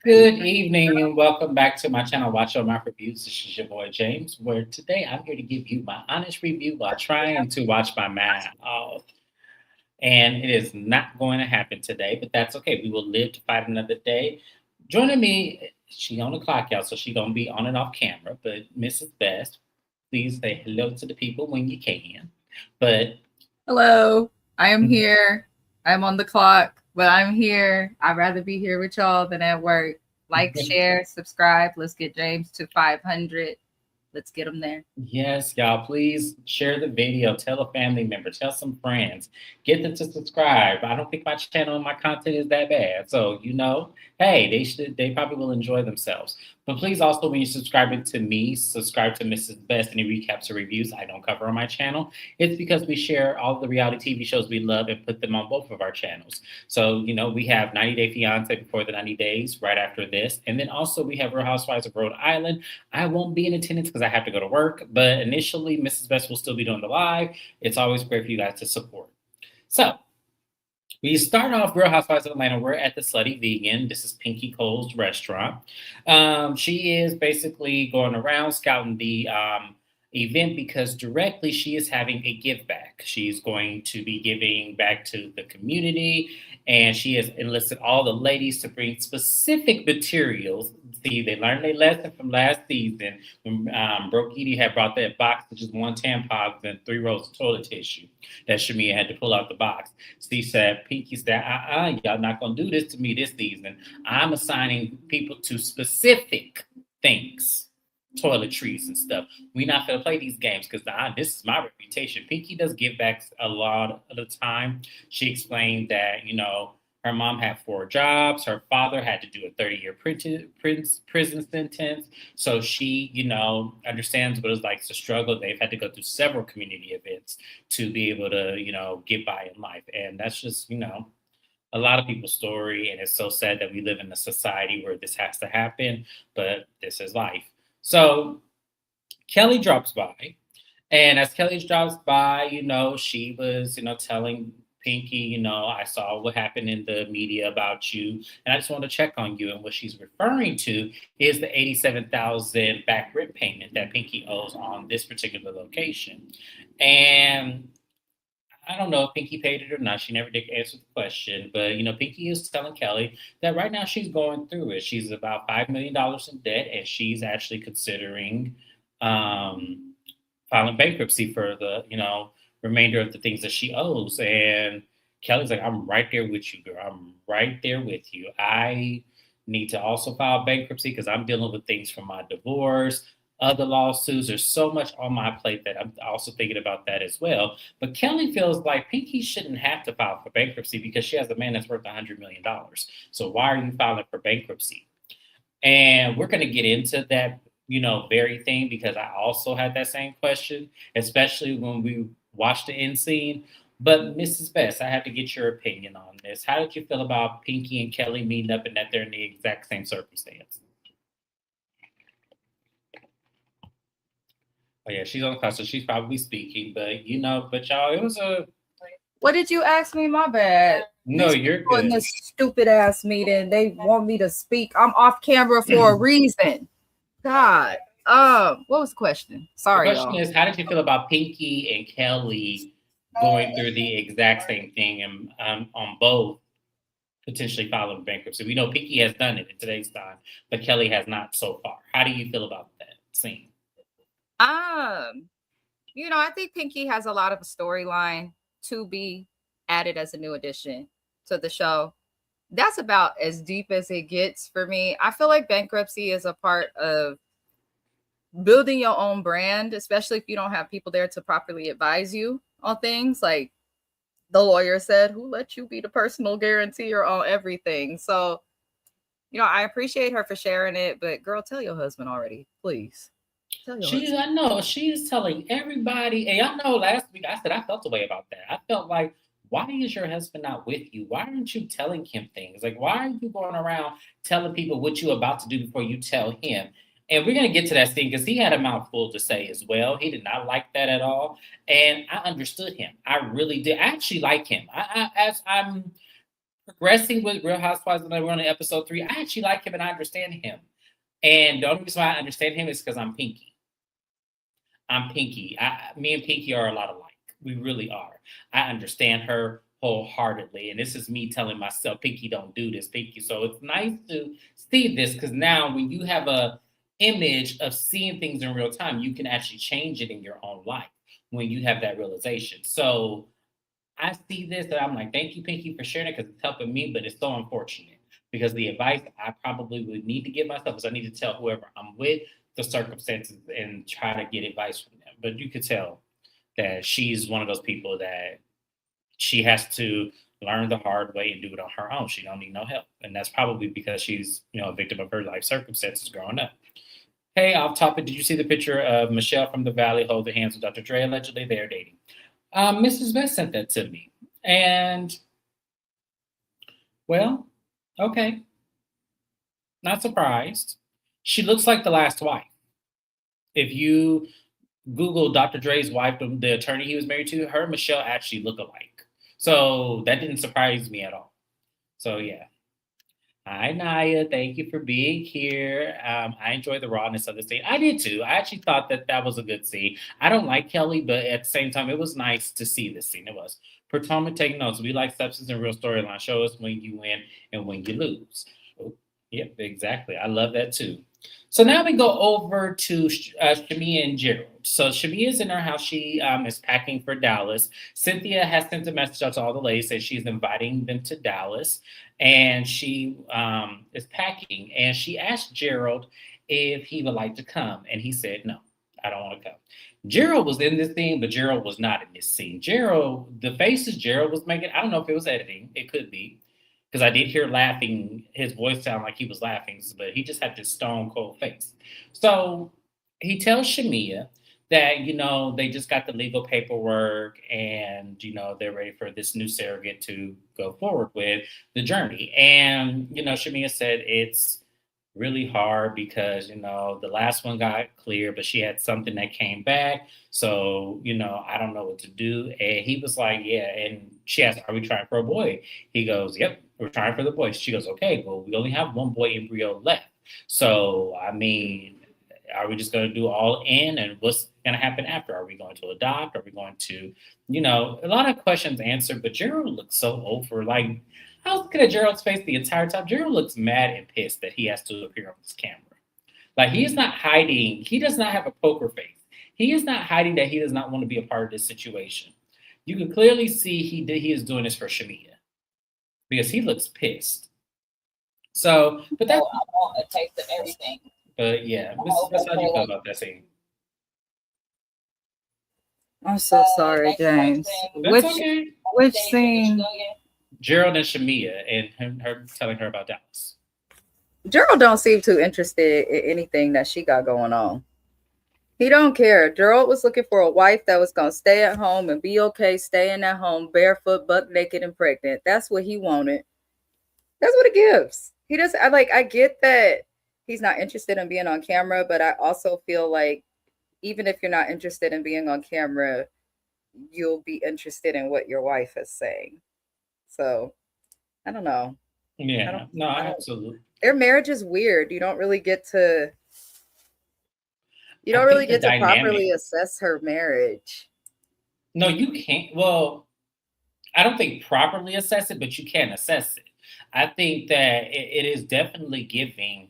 Good evening and welcome back to my channel, WatchYoMouthReviews. This is your boy James, where today I'm here to give you my honest review while trying to watch my mouth. And it is not going to happen today, but that's okay. We will live to fight another day. Joining me, she on the clock, y'all, so she gonna be on and off camera. But Mrs. Best, please say hello to the people when you can. But Hello, I am here. I'm on the clock, but I'm here. I'd rather be here with y'all than at work. Like, share, subscribe. Let's get James to 500. Let's get him there. Yes, y'all, please share the video. Tell a family member, tell some friends, get them to subscribe. I don't think my channel and my content is that bad. So, hey, they probably will enjoy themselves. But please also, when you're subscribing to me, subscribe to Mrs. Best. Any recaps or reviews I don't cover on my channel. It's because we share all the reality TV shows we love and put them on both of our channels. So, we have 90 Day Fiance before the 90 days, right after this. And then also we have Real Housewives of Rhode Island. I won't be in attendance because I have to go to work, but initially Mrs. Best will still be doing the live. It's always great for you guys to support. So we start off Real Housewives of Atlanta. We're at the Slutty Vegan. This is Pinky Cole's restaurant. She is basically going around scouting the event because directly she is having a give back. She's going to be giving back to the community, and she has enlisted all the ladies to bring specific materials. See, they learned their lesson from last season when Broke Edie had brought that box with just one tampon and 3 rolls of toilet tissue that Shamia had to pull out the box. Steve said, Pinky said, y'all not going to do this to me this season. I'm assigning people to specific things, toiletries and stuff. We're not going to play these games because this is my reputation. Pinky does give back a lot of the time. She explained that, her mom had 4 jobs. Her father had to do a 30-year prison sentence. So she, understands what it's like to struggle. They've had to go through several community events to be able to, get by in life. And that's just, a lot of people's story. And it's so sad that we live in a society where this has to happen, but this is life. So Kelly drops by. And as Kelly drops by, she was, telling Pinky, I saw what happened in the media about you, and I just want to check on you. And what she's referring to is the $87,000 back rent payment that Pinky owes on this particular location. And I don't know if Pinky paid it or not. She never did answer the question. But, Pinky is telling Kelly that right now she's going through it. She's about $5 million in debt, and she's actually considering filing bankruptcy for the, remainder of the things that she owes. And Kelly's like, I'm right there with you, girl. I'm right there with you. I need to also file bankruptcy because I'm dealing with things from my divorce, other lawsuits. There's so much on my plate that I'm also thinking about that as well. But Kelly feels like Pinky shouldn't have to file for bankruptcy because she has a man that's worth $100 million. So why are you filing for bankruptcy? And we're going to get into that, very thing because I also had that same question, especially when we watched the end scene. But Mrs. Best, I have to get your opinion on this. How did you feel about Pinky and Kelly meeting up and that they're in the exact same circumstance? Oh yeah, she's on the call, so she's probably speaking. But y'all, it was a. What did you ask me? My bad. No, you're good. In this stupid ass meeting, they want me to speak. I'm off camera for a reason. God. What was the question? Sorry. The question is, how did you feel about Pinky and Kelly going through the exact same thing and on both potentially filing bankruptcy? We know Pinky has done it in today's time, but Kelly has not so far. How do you feel about that scene? I think Pinky has a lot of a storyline to be added as a new addition to the show. That's about as deep as it gets for me. I feel like bankruptcy is a part of building your own brand, especially if you don't have people there to properly advise you on things. Like the lawyer said, who let you be the personal guarantor on everything? So, I appreciate her for sharing it, but girl, tell your husband already, please. I know she is telling everybody. And y'all know last week I said I felt the way about that. I felt like, why is your husband not with you? Why aren't you telling him things? Like, why are you going around telling people what you're about to do before you tell him? And we're going to get to that scene because he had a mouthful to say as well. He did not like that at all. And I understood him. I really did. I actually like him. progressing with Real Housewives when we're on episode 3. I actually like him and I understand him. And the only reason why I understand him is because I'm Pinky. I'm Pinky. Me and Pinky are a lot alike. We really are. I understand her wholeheartedly. And this is me telling myself, Pinky, don't do this, Pinky. So it's nice to see this because now when you have a image of seeing things in real time, you can actually change it in your own life when you have that realization. So I see this and I'm like, thank you, Pinky, for sharing it because it's helping me, but it's so unfortunate because the advice I probably would need to give myself is I need to tell whoever I'm with the circumstances and try to get advice from them. But you could tell that she's one of those people that she has to learn the hard way and do it on her own. She don't need no help. And that's probably because she's, a victim of her life circumstances growing up. Hey, off topic, did you see the picture of Michelle from the Valley holding hands with Dr. Dre? Allegedly, they're dating. Mrs. Best sent that to me. And, well, okay. Not surprised. She looks like the last wife. If you Google Dr. Dre's wife, the attorney he was married to, her and Michelle actually look alike. So that didn't surprise me at all. So, yeah. Hi, Naya. Thank you for being here. I enjoy the rawness of the scene. I did too. I actually thought that was a good scene. I don't like Kelly, but at the same time, it was nice to see this scene. It was. Potomac, take notes. We like substance and real storyline. Show us when you win and when you lose. Oh, yep, exactly. I love that too. So now we go over to Shamia and Gerald. So Shamia is in her house. She is packing for Dallas. Cynthia has sent a message out to all the ladies that she's inviting them to Dallas and she is packing and she asked Gerald if he would like to come and he said no, I don't want to come. Gerald was in this scene, but Gerald was not in this scene. Gerald, the faces Gerald was making, I don't know if it was editing, it could be, because I did hear laughing, his voice sounded like he was laughing, but he just had this stone cold face. So he tells Shamia that they just got the legal paperwork and they're ready for this new surrogate to go forward with the journey. And Shamia said it's really hard because the last one got clear, but she had something that came back. So I don't know what to do. And he was like, yeah. And she asked, are we trying for a boy? He goes, yep, we're trying for the boy. She goes, okay, well, we only have one boy embryo left. So I mean, are we just going to do all in and what's going to happen after? Are we going to adopt? Are we going to, a lot of questions answered, but Gerald looks so over. Like, I was looking at Gerald's face the entire time. Gerald looks mad and pissed that he has to appear on this camera. Like, he is not hiding. He does not have a poker face. He is not hiding that he does not want to be a part of this situation. You can clearly see he is doing this for Shamia because he looks pissed. So, but that's I want a taste of everything. But yeah, Mrs. how do you feel about that scene? I'm so sorry, James. Which scene? Gerald and Shamia and her telling her about Dallas. Gerald don't seem too interested in anything that she got going on. He don't care. Gerald was looking for a wife that was going to stay at home and be okay staying at home barefoot, butt naked, and pregnant. That's what he wanted. That's what it gives. He does. I get that he's not interested in being on camera, but I also feel like even if you're not interested in being on camera, you'll be interested in what your wife is saying. So I don't know. Yeah, absolutely. Their marriage is weird. You don't really get to properly assess her marriage. No, you can't. Well, I don't think properly assess it, but you can assess it. I think that it is definitely giving.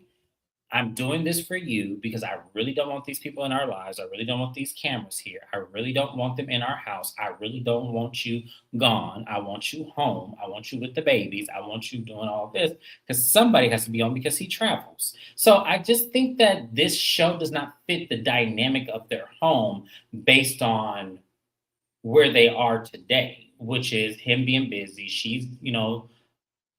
I'm doing this for you because I really don't want these people in our lives. I really don't want these cameras here. I really don't want them in our house. I really don't want you gone. I want you home. I want you with the babies. I want you doing all this because somebody has to be on because he travels. So I just think that this show does not fit the dynamic of their home based on where they are today, which is him being busy. She's,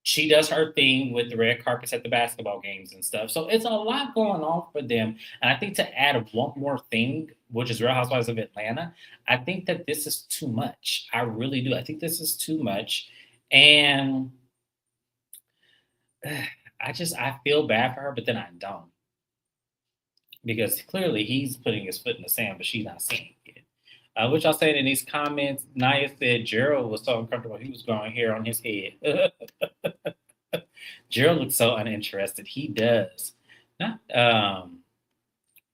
she does her thing with the red carpets at the basketball games and stuff. So it's a lot going on for them. And I think to add one more thing, which is Real Housewives of Atlanta, I think that this is too much. I really do. I think this is too much. And I feel bad for her, but then I don't. Because clearly he's putting his foot in the sand, but she's not seeing it. What y'all saying in these comments? Naya said Gerald was so uncomfortable he was growing hair on his head. Gerald looks so uninterested. He does. Not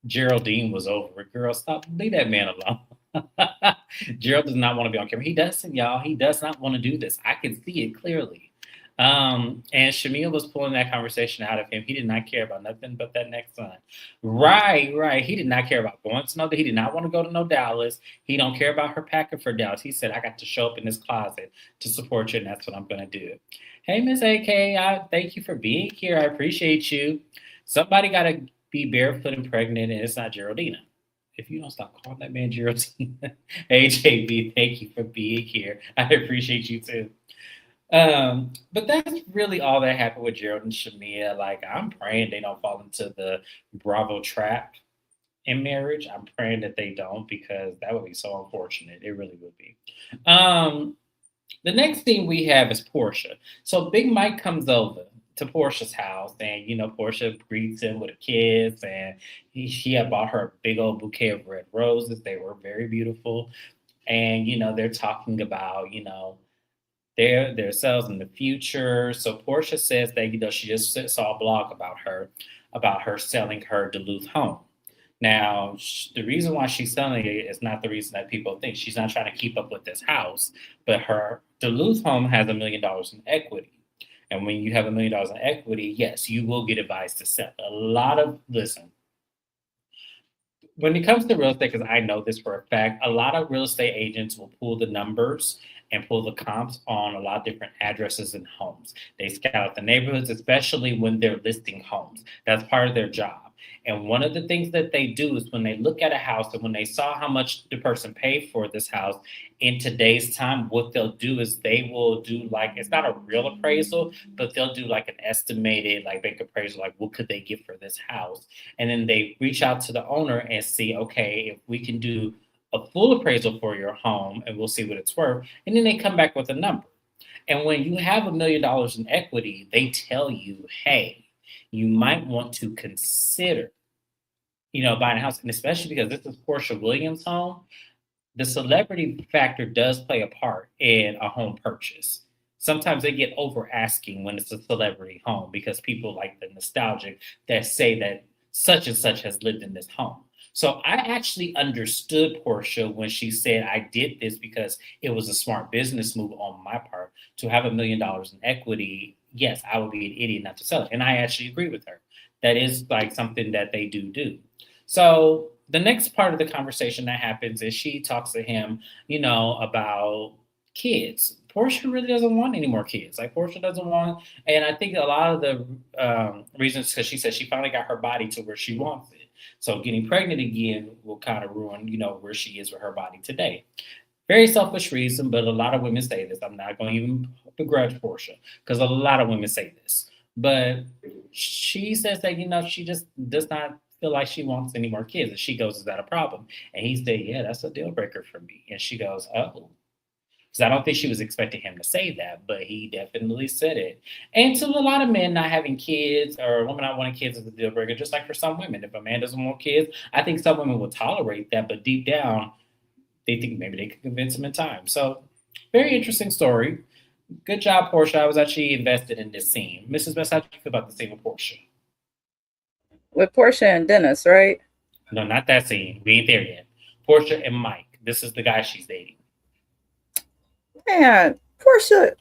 Geraldine was over it. Girl, stop. Leave that man alone. Gerald does not want to be on camera. He doesn't, y'all. He does not want to do this. I can see it clearly. And Shamil was pulling that conversation out of him. He did not care about nothing but that next son. Right, right. He did not care about going to no. He did not want to go to no Dallas. He don't care about her packing for Dallas. He said, "I got to show up in this closet to support you, and that's what I'm gonna do." Hey, Miss AK, thank you for being here. I appreciate you. Somebody got to be barefoot and pregnant, and it's not Geraldina. If you don't stop calling that man Geraldina. Hey, JB, thank you for being here. I appreciate you too. But that's really all that happened with Gerald and Shamia. Like, I'm praying they don't fall into the Bravo trap in marriage. I'm praying that they don't because that would be so unfortunate. It really would be. The next thing we have is Portia. So Big Mike comes over to Portia's house, and Portia greets him with a kiss, and she had bought her a big old bouquet of red roses. They were very beautiful, and they're talking about their selves in the future. So Portia says that she just saw a blog about her selling her Duluth home. Now, the reason why she's selling it is not the reason that people think. She's not trying to keep up with this house, but her Duluth home has $1 million in equity. And when you have $1 million in equity, yes, you will get advised to sell. Listen, when it comes to real estate, because I know this for a fact, a lot of real estate agents will pull the numbers and pull the comps on a lot of different addresses and homes. They scout the neighborhoods, especially when they're listing homes. That's part of their job. And one of the things that they do is when they look at a house and when they saw how much the person paid for this house in today's time, what they'll do is they will do like, it's not a real appraisal, but they'll do like an estimated like bank appraisal, like what could they get for this house? And then they reach out to the owner and see, okay, if we can do a full appraisal for your home and we'll see what it's worth. And then they come back with a number. And when you have $1 million in equity, they tell you, hey, you might want to consider, buying a house. And especially because this is Portia Williams' home, the celebrity factor does play a part in a home purchase. Sometimes they get over asking when it's a celebrity home because people like the nostalgic that say that such and such has lived in this home. So I actually understood Portia when she said I did this because it was a smart business move on my part to have $1 million in equity. Yes, I would be an idiot not to sell it. And I actually agree with her. That is like something that they do. So the next part of the conversation that happens is she talks to him, about kids. Portia really doesn't want any more kids. Like Portia doesn't want, and I think a lot of the reasons because she said she finally got her body to where she wants it. So getting pregnant again will kind of ruin, where she is with her body today. Very selfish reason, but a lot of women say this. I'm not going to even begrudge Portia because a lot of women say this. But she says that, she just does not feel like she wants any more kids. And she goes, is that a problem? And he said, yeah, that's a deal breaker for me. And she goes, oh. Because I don't think she was expecting him to say that, but he definitely said it. And to a lot of men, not having kids or women not wanting kids is a deal breaker, just like for some women. If a man doesn't want kids, I think some women will tolerate that, but deep down, they think maybe they can convince him in time. So, very interesting story. Good job, Portia. I was actually invested in this scene. Mrs. Best, how do you feel about the scene with Portia? With Portia and Dennis, right? No, not that scene. We ain't there yet. Portia and Mike. This is the guy she's dating. Man, Portia,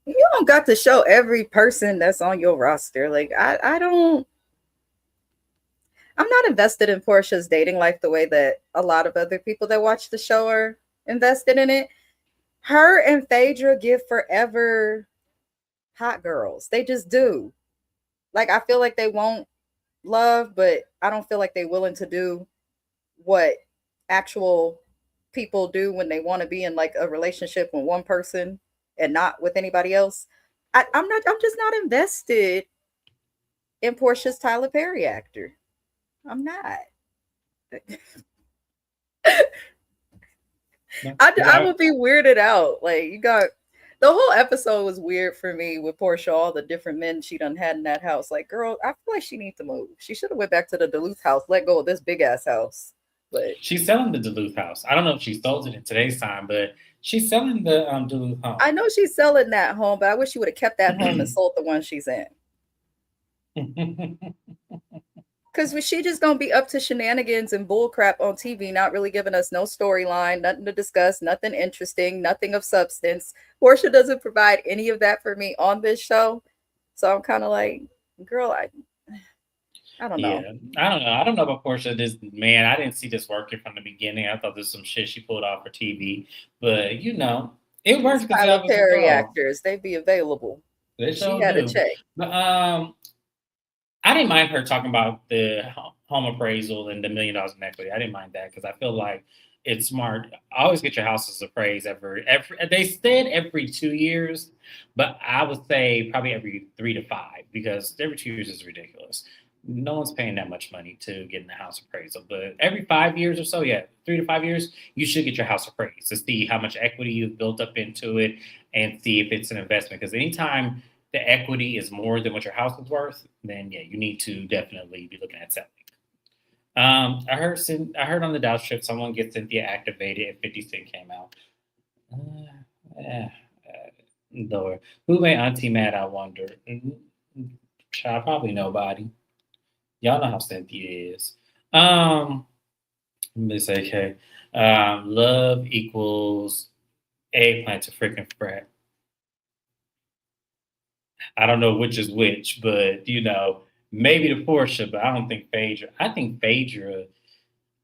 you don't got to show every person that's on your roster. Like, I'm not invested in Portia's dating life the way that a lot of other people that watch the show are invested in it. Her and Phaedra give forever hot girls. They just do. Like, I feel like they won't love, but I don't feel like they're willing to do what actual people do when they want to be in like a relationship with one person and not with anybody else. I'm just not invested in Portia's Tyler Perry actor. I'm not. I would be weirded out. Like, you got the whole episode was weird for me with Portia, all the different men she done had in that house. Like, girl, I feel like she needs to move. She should have went back to the Duluth house, let go of this big ass house. But She's selling the Duluth house. I don't know if she sold it in today's time, but she's selling the Duluth home. I know she's selling that home, but I wish she would have kept that home and sold the one she's in. Because she just gonna be up to shenanigans and bullcrap on TV, not really giving us no storyline, nothing to discuss, nothing interesting, nothing of substance. Portia doesn't provide any of that for me on this show, so I'm kind of like, girl, I don't know. Yeah, I don't know. I don't know about Portia. This man, I didn't see this working from the beginning. I thought this was some shit she pulled off for TV, but it works These because Tyler that was a Perry girl. actors, they be available. They She sure had a do. check. But I didn't mind her talking about the home appraisal and the $1 million in equity. I didn't mind that because I feel like it's smart. Always get your houses appraised every. They said every 2 years, but I would say probably every 3 to 5 because every 2 years is ridiculous. No one's paying that much money to get in the house appraisal, but every 5 years or so, yeah, 3 to 5 years, you should get your house appraised to see how much equity you've built up into it and see if it's an investment. Because anytime the equity is more than what your house is worth, then yeah, you need to definitely be looking at selling. I heard on the Dow Strip someone get Cynthia activated if 50 Cent came out. Lord, who made Auntie mad? I wonder. Child, probably nobody. Y'all know how Cynthia is. Let me say, okay. Love equals eggplant to freaking frat. I don't know which is which, but maybe the Portia, but I don't think Phaedra. I think Phaedra.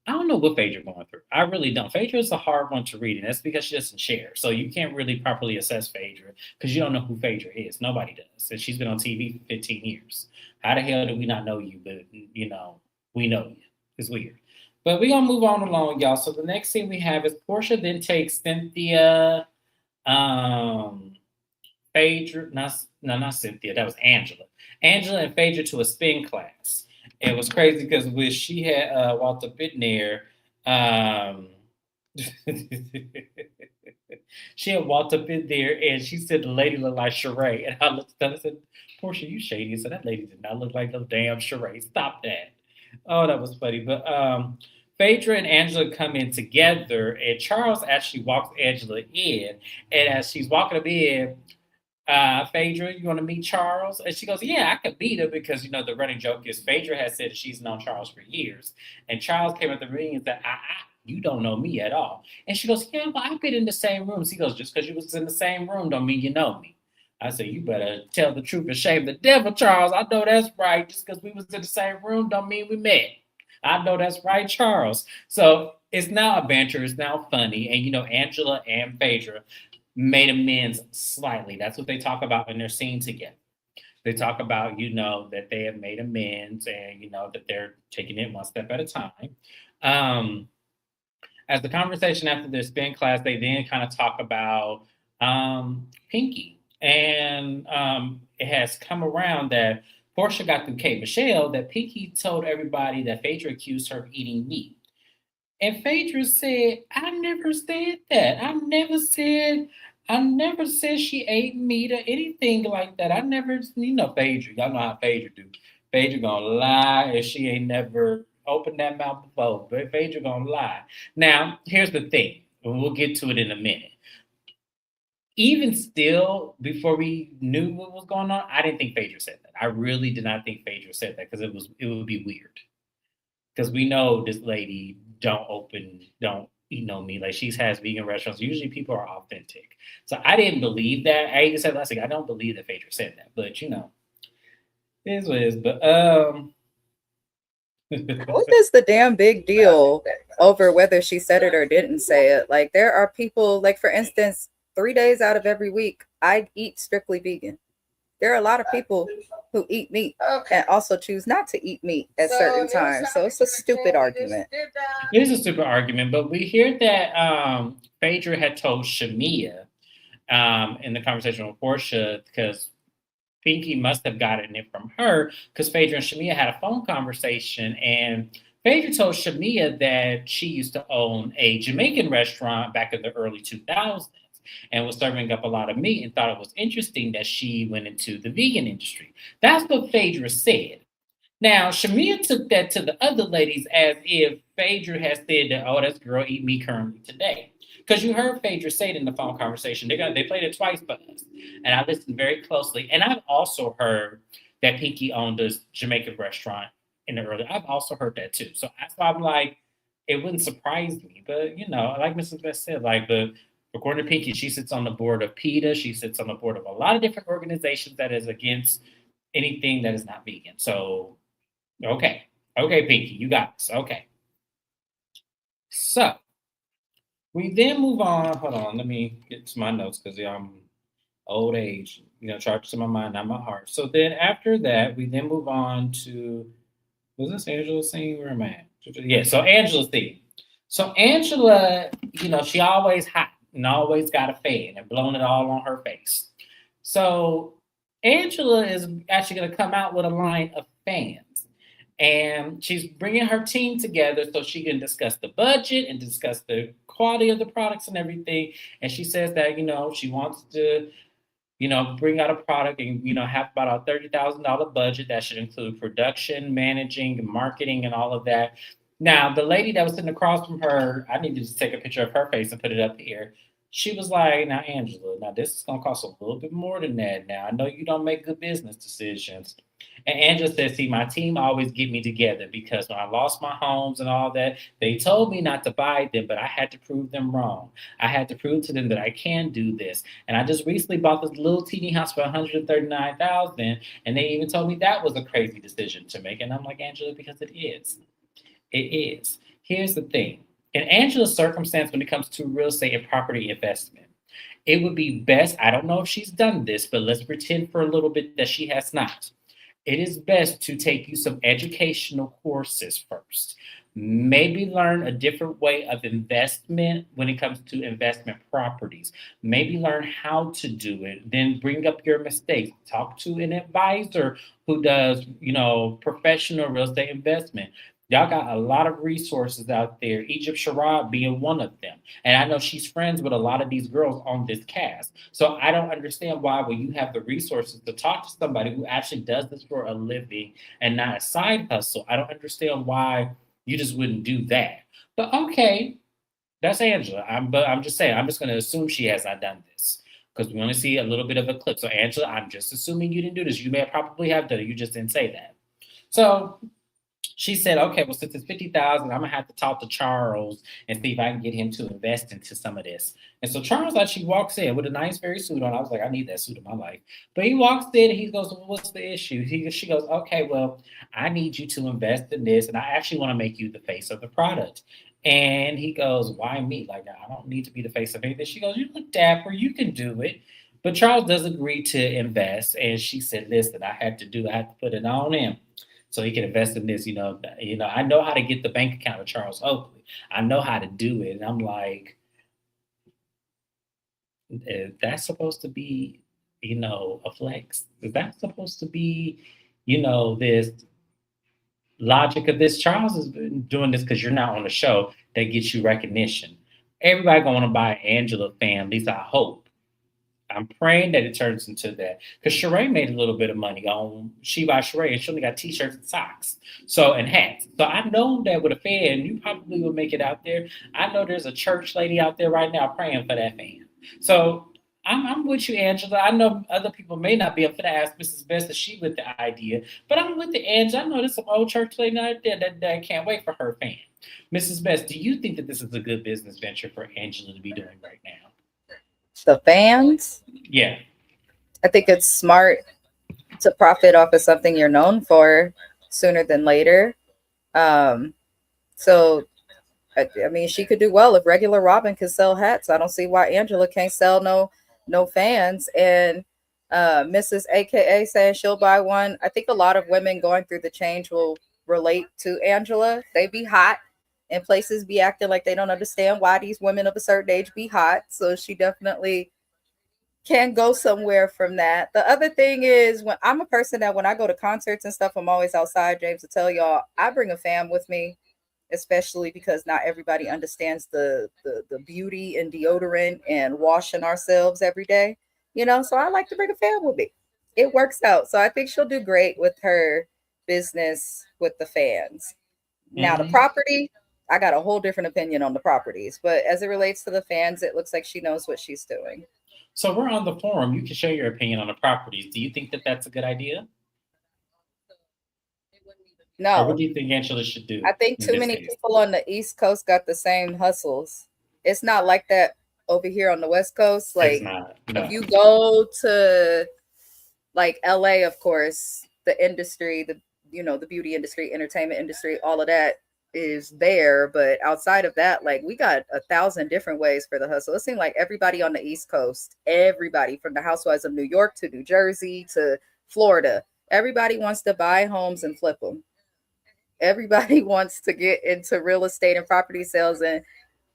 I don't know what Phaedra going through. I really don't. Phaedra is a hard one to read, and that's because she doesn't share. So you can't really properly assess Phaedra because you don't know who Phaedra is. Nobody does, and she's been on TV for 15 years. How the hell do we not know you? But we know you. It's weird. But we're gonna move on along, y'all. So the next thing we have is Portia then takes Cynthia, Phaedra, not Cynthia, that was Angela. Angela and Phaedra to a spin class. It was crazy because when she had walked up in there, she had walked up in there and she said the lady looked like Sheree. And I looked at her and said, Portia, you shady. So that lady did not look like no damn Sheree. Stop that. Oh, that was funny. But Phaedra and Angela come in together, and Charles actually walks Angela in. And as she's walking up in, Phaedra, you want to meet Charles? And she goes, yeah, I could meet her because, the running joke is Phaedra has said she's known Charles for years. And Charles came at the ring and said, you don't know me at all. And she goes, yeah, well, I've been in the same rooms. He goes, just because you was in the same room don't mean you know me. I said, you better tell the truth and shame the devil, Charles. I know that's right. Just because we was in the same room don't mean we met. I know that's right, Charles. So it's now a banter. It's now funny. And, Angela and Phaedra made amends slightly. That's what they talk about when they're seen together. They talk about, that they have made amends and, that they're taking it one step at a time. As the conversation after their spin class, they then kind of talk about Pinky. And it has come around that Portia got through Kate Michelle that Pinky told everybody that Phaedra accused her of eating meat. And Phaedra said, I never said that. I never said she ate meat or anything like that. I never, Phaedra. Y'all know how Phaedra do. Phaedra gonna lie if she ain't never opened that mouth before. But Phaedra gonna lie. Now, here's the thing. And we'll get to it in a minute. Even still, before we knew what was going on, I didn't think Phaedra said that. I really did not think Phaedra said that because it would be weird. Because we know this lady don't eat no meat. Like she has vegan restaurants. Usually people are authentic. So I didn't believe that. I even said last week, I don't believe that Phaedra said that. But it is what it is. But what is the damn big deal over whether she said it or didn't say it? Like there are people, like for instance, 3 days out of every week, I eat strictly vegan. There are a lot of people who eat meat and also choose not to eat meat at certain times. So it's a stupid argument. It is a stupid argument, but we hear that Phaedra had told Shamia in the conversation with Portia because Pinky must have gotten it from her because Phaedra and Shamia had a phone conversation, and Phaedra told Shamia that she used to own a Jamaican restaurant back in the early 2000s and was serving up a lot of meat and thought it was interesting that she went into the vegan industry. That's what Phaedra said. Now, Shamia took that to the other ladies as if Phaedra has said that, oh, that's girl eat me currently today. Because you heard Phaedra say it in the phone conversation. They played it twice for us. And I listened very closely. And I've also heard that Pinky owned a Jamaican restaurant in the early. I've also heard that too. So that's why I'm like, it wouldn't surprise me. But like Mrs. Best said, like according to Pinky, she sits on the board of PETA. She sits on the board of a lot of different organizations that is against anything that is not vegan. So okay. Okay, Pinky, you got this. Okay. So we then move on. Hold on, let me get to my notes because I'm old age, charged to my mind, not my heart. So then after that, we then move on to was this Angela's scene? Where am I at? Yeah, so Angela's scene. So Angela, she always hot and always got a fan and blowing it all on her face. So Angela is actually going to come out with a line of fans. And she's bringing her team together so she can discuss the budget and discuss the quality of the products and everything. And she says that, she wants to bring out a product and, have about a $30,000 budget that should include production, managing, marketing, and all of that. Now, the lady that was sitting across from her, I need to just take a picture of her face and put it up here. She was like, now, Angela, now this is going to cost a little bit more than that. Now, I know you don't make good business decisions. And Angela says, see, my team always get me together because when I lost my homes and all that, they told me not to buy them, but I had to prove them wrong. I had to prove to them that I can do this. And I just recently bought this little teeny house for 139,000, and they even told me that was a crazy decision to make. And I'm like, Angela, because it is. It is. Here's the thing. In Angela's circumstance, when it comes to real estate and property investment, it would be best. I don't know if she's done this, but let's pretend for a little bit that she has not. It is best to take you some educational courses first. Maybe learn a different way of investment when it comes to investment properties. Maybe learn how to do it. Then bring up your mistakes. Talk to an advisor who does, professional real estate investment. Y'all got a lot of resources out there, Egypt Sharad being one of them. And I know she's friends with a lot of these girls on this cast. So I don't understand why, when you have the resources to talk to somebody who actually does this for a living and not a side hustle, I don't understand why you just wouldn't do that. But okay, that's Angela. But I'm just saying, I'm just going to assume she has not done this because we only see a little bit of a clip. So Angela, I'm just assuming you didn't do this. You may probably have done it. You just didn't say that. So she said, okay, well, since it's 50,000, I'm gonna have to talk to Charles and see if I can get him to invest into some of this. And so Charles actually walks in with a nice, very suit on. I was like, I need that suit in my life. But he walks in and he goes, well, what's the issue? She goes, okay, well, I need you to invest in this, and I actually want to make you the face of the product. And he goes, why me? Like, I don't need to be the face of anything. She goes, you look dapper, you can do it. But Charles does agree to invest. And she said, listen, I had to put it on him so he can invest in this. I know how to get the bank account of Charles Oakley. I know how to do it. And I'm like, that's supposed to be, a flex. Is that supposed to be, this logic of this? Charles is doing this because you're not on the show that gets you recognition. Everybody gonna want to buy Angela fan, at least I hope. I'm praying that it turns into that because Sheree made a little bit of money on She by Sheree, and she only got T-shirts and socks, and hats. So I know that with a fan, you probably will make it out there. I know there's a church lady out there right now praying for that fan. So I'm with you, Angela. I know other people may not be up for to ask Mrs. Best if she with the idea, but I'm with the Angela. I know there's some old church lady out there that can't wait for her fan. Mrs. Best, do you think that this is a good business venture for Angela to be doing right now? The fans? Yeah. I think it's smart to profit off of something you're known for sooner than later. So I mean, she could do well if regular Robin can sell hats. I don't see why Angela can't sell no fans. And Mrs. AKA saying she'll buy one. I think a lot of women going through the change will relate to Angela. They be hot and places be acting like they don't understand why these women of a certain age be hot. So she definitely can go somewhere from that. The other thing is, when I'm a person that when I go to concerts and stuff, I'm always outside. James will tell y'all, I bring a fan with me, especially because not everybody understands the beauty and deodorant and washing ourselves every day. So I like to bring a fan with me. It works out. So I think she'll do great with her business with the fans. Now, the Hmm. property, I got a whole different opinion on the properties, but as it relates to the fans, it looks like she knows what she's doing. So we're on the forum. You can share your opinion on the properties. Do you think that that's a good idea, or what No, do you think Angela should I do think in too this many case? people on the East Coast got the same hustles. It's not like that over here on the West Coast. It's Like, not. if No. you go to like LA, of course, the industry, the beauty industry, entertainment industry, all of that is there. But outside of that, like we got 1,000 different ways for the hustle. It seems like everybody on the East Coast, everybody from the Housewives of New York to New Jersey to Florida, everybody wants to buy homes and flip them. Everybody wants to get into real estate and property sales. And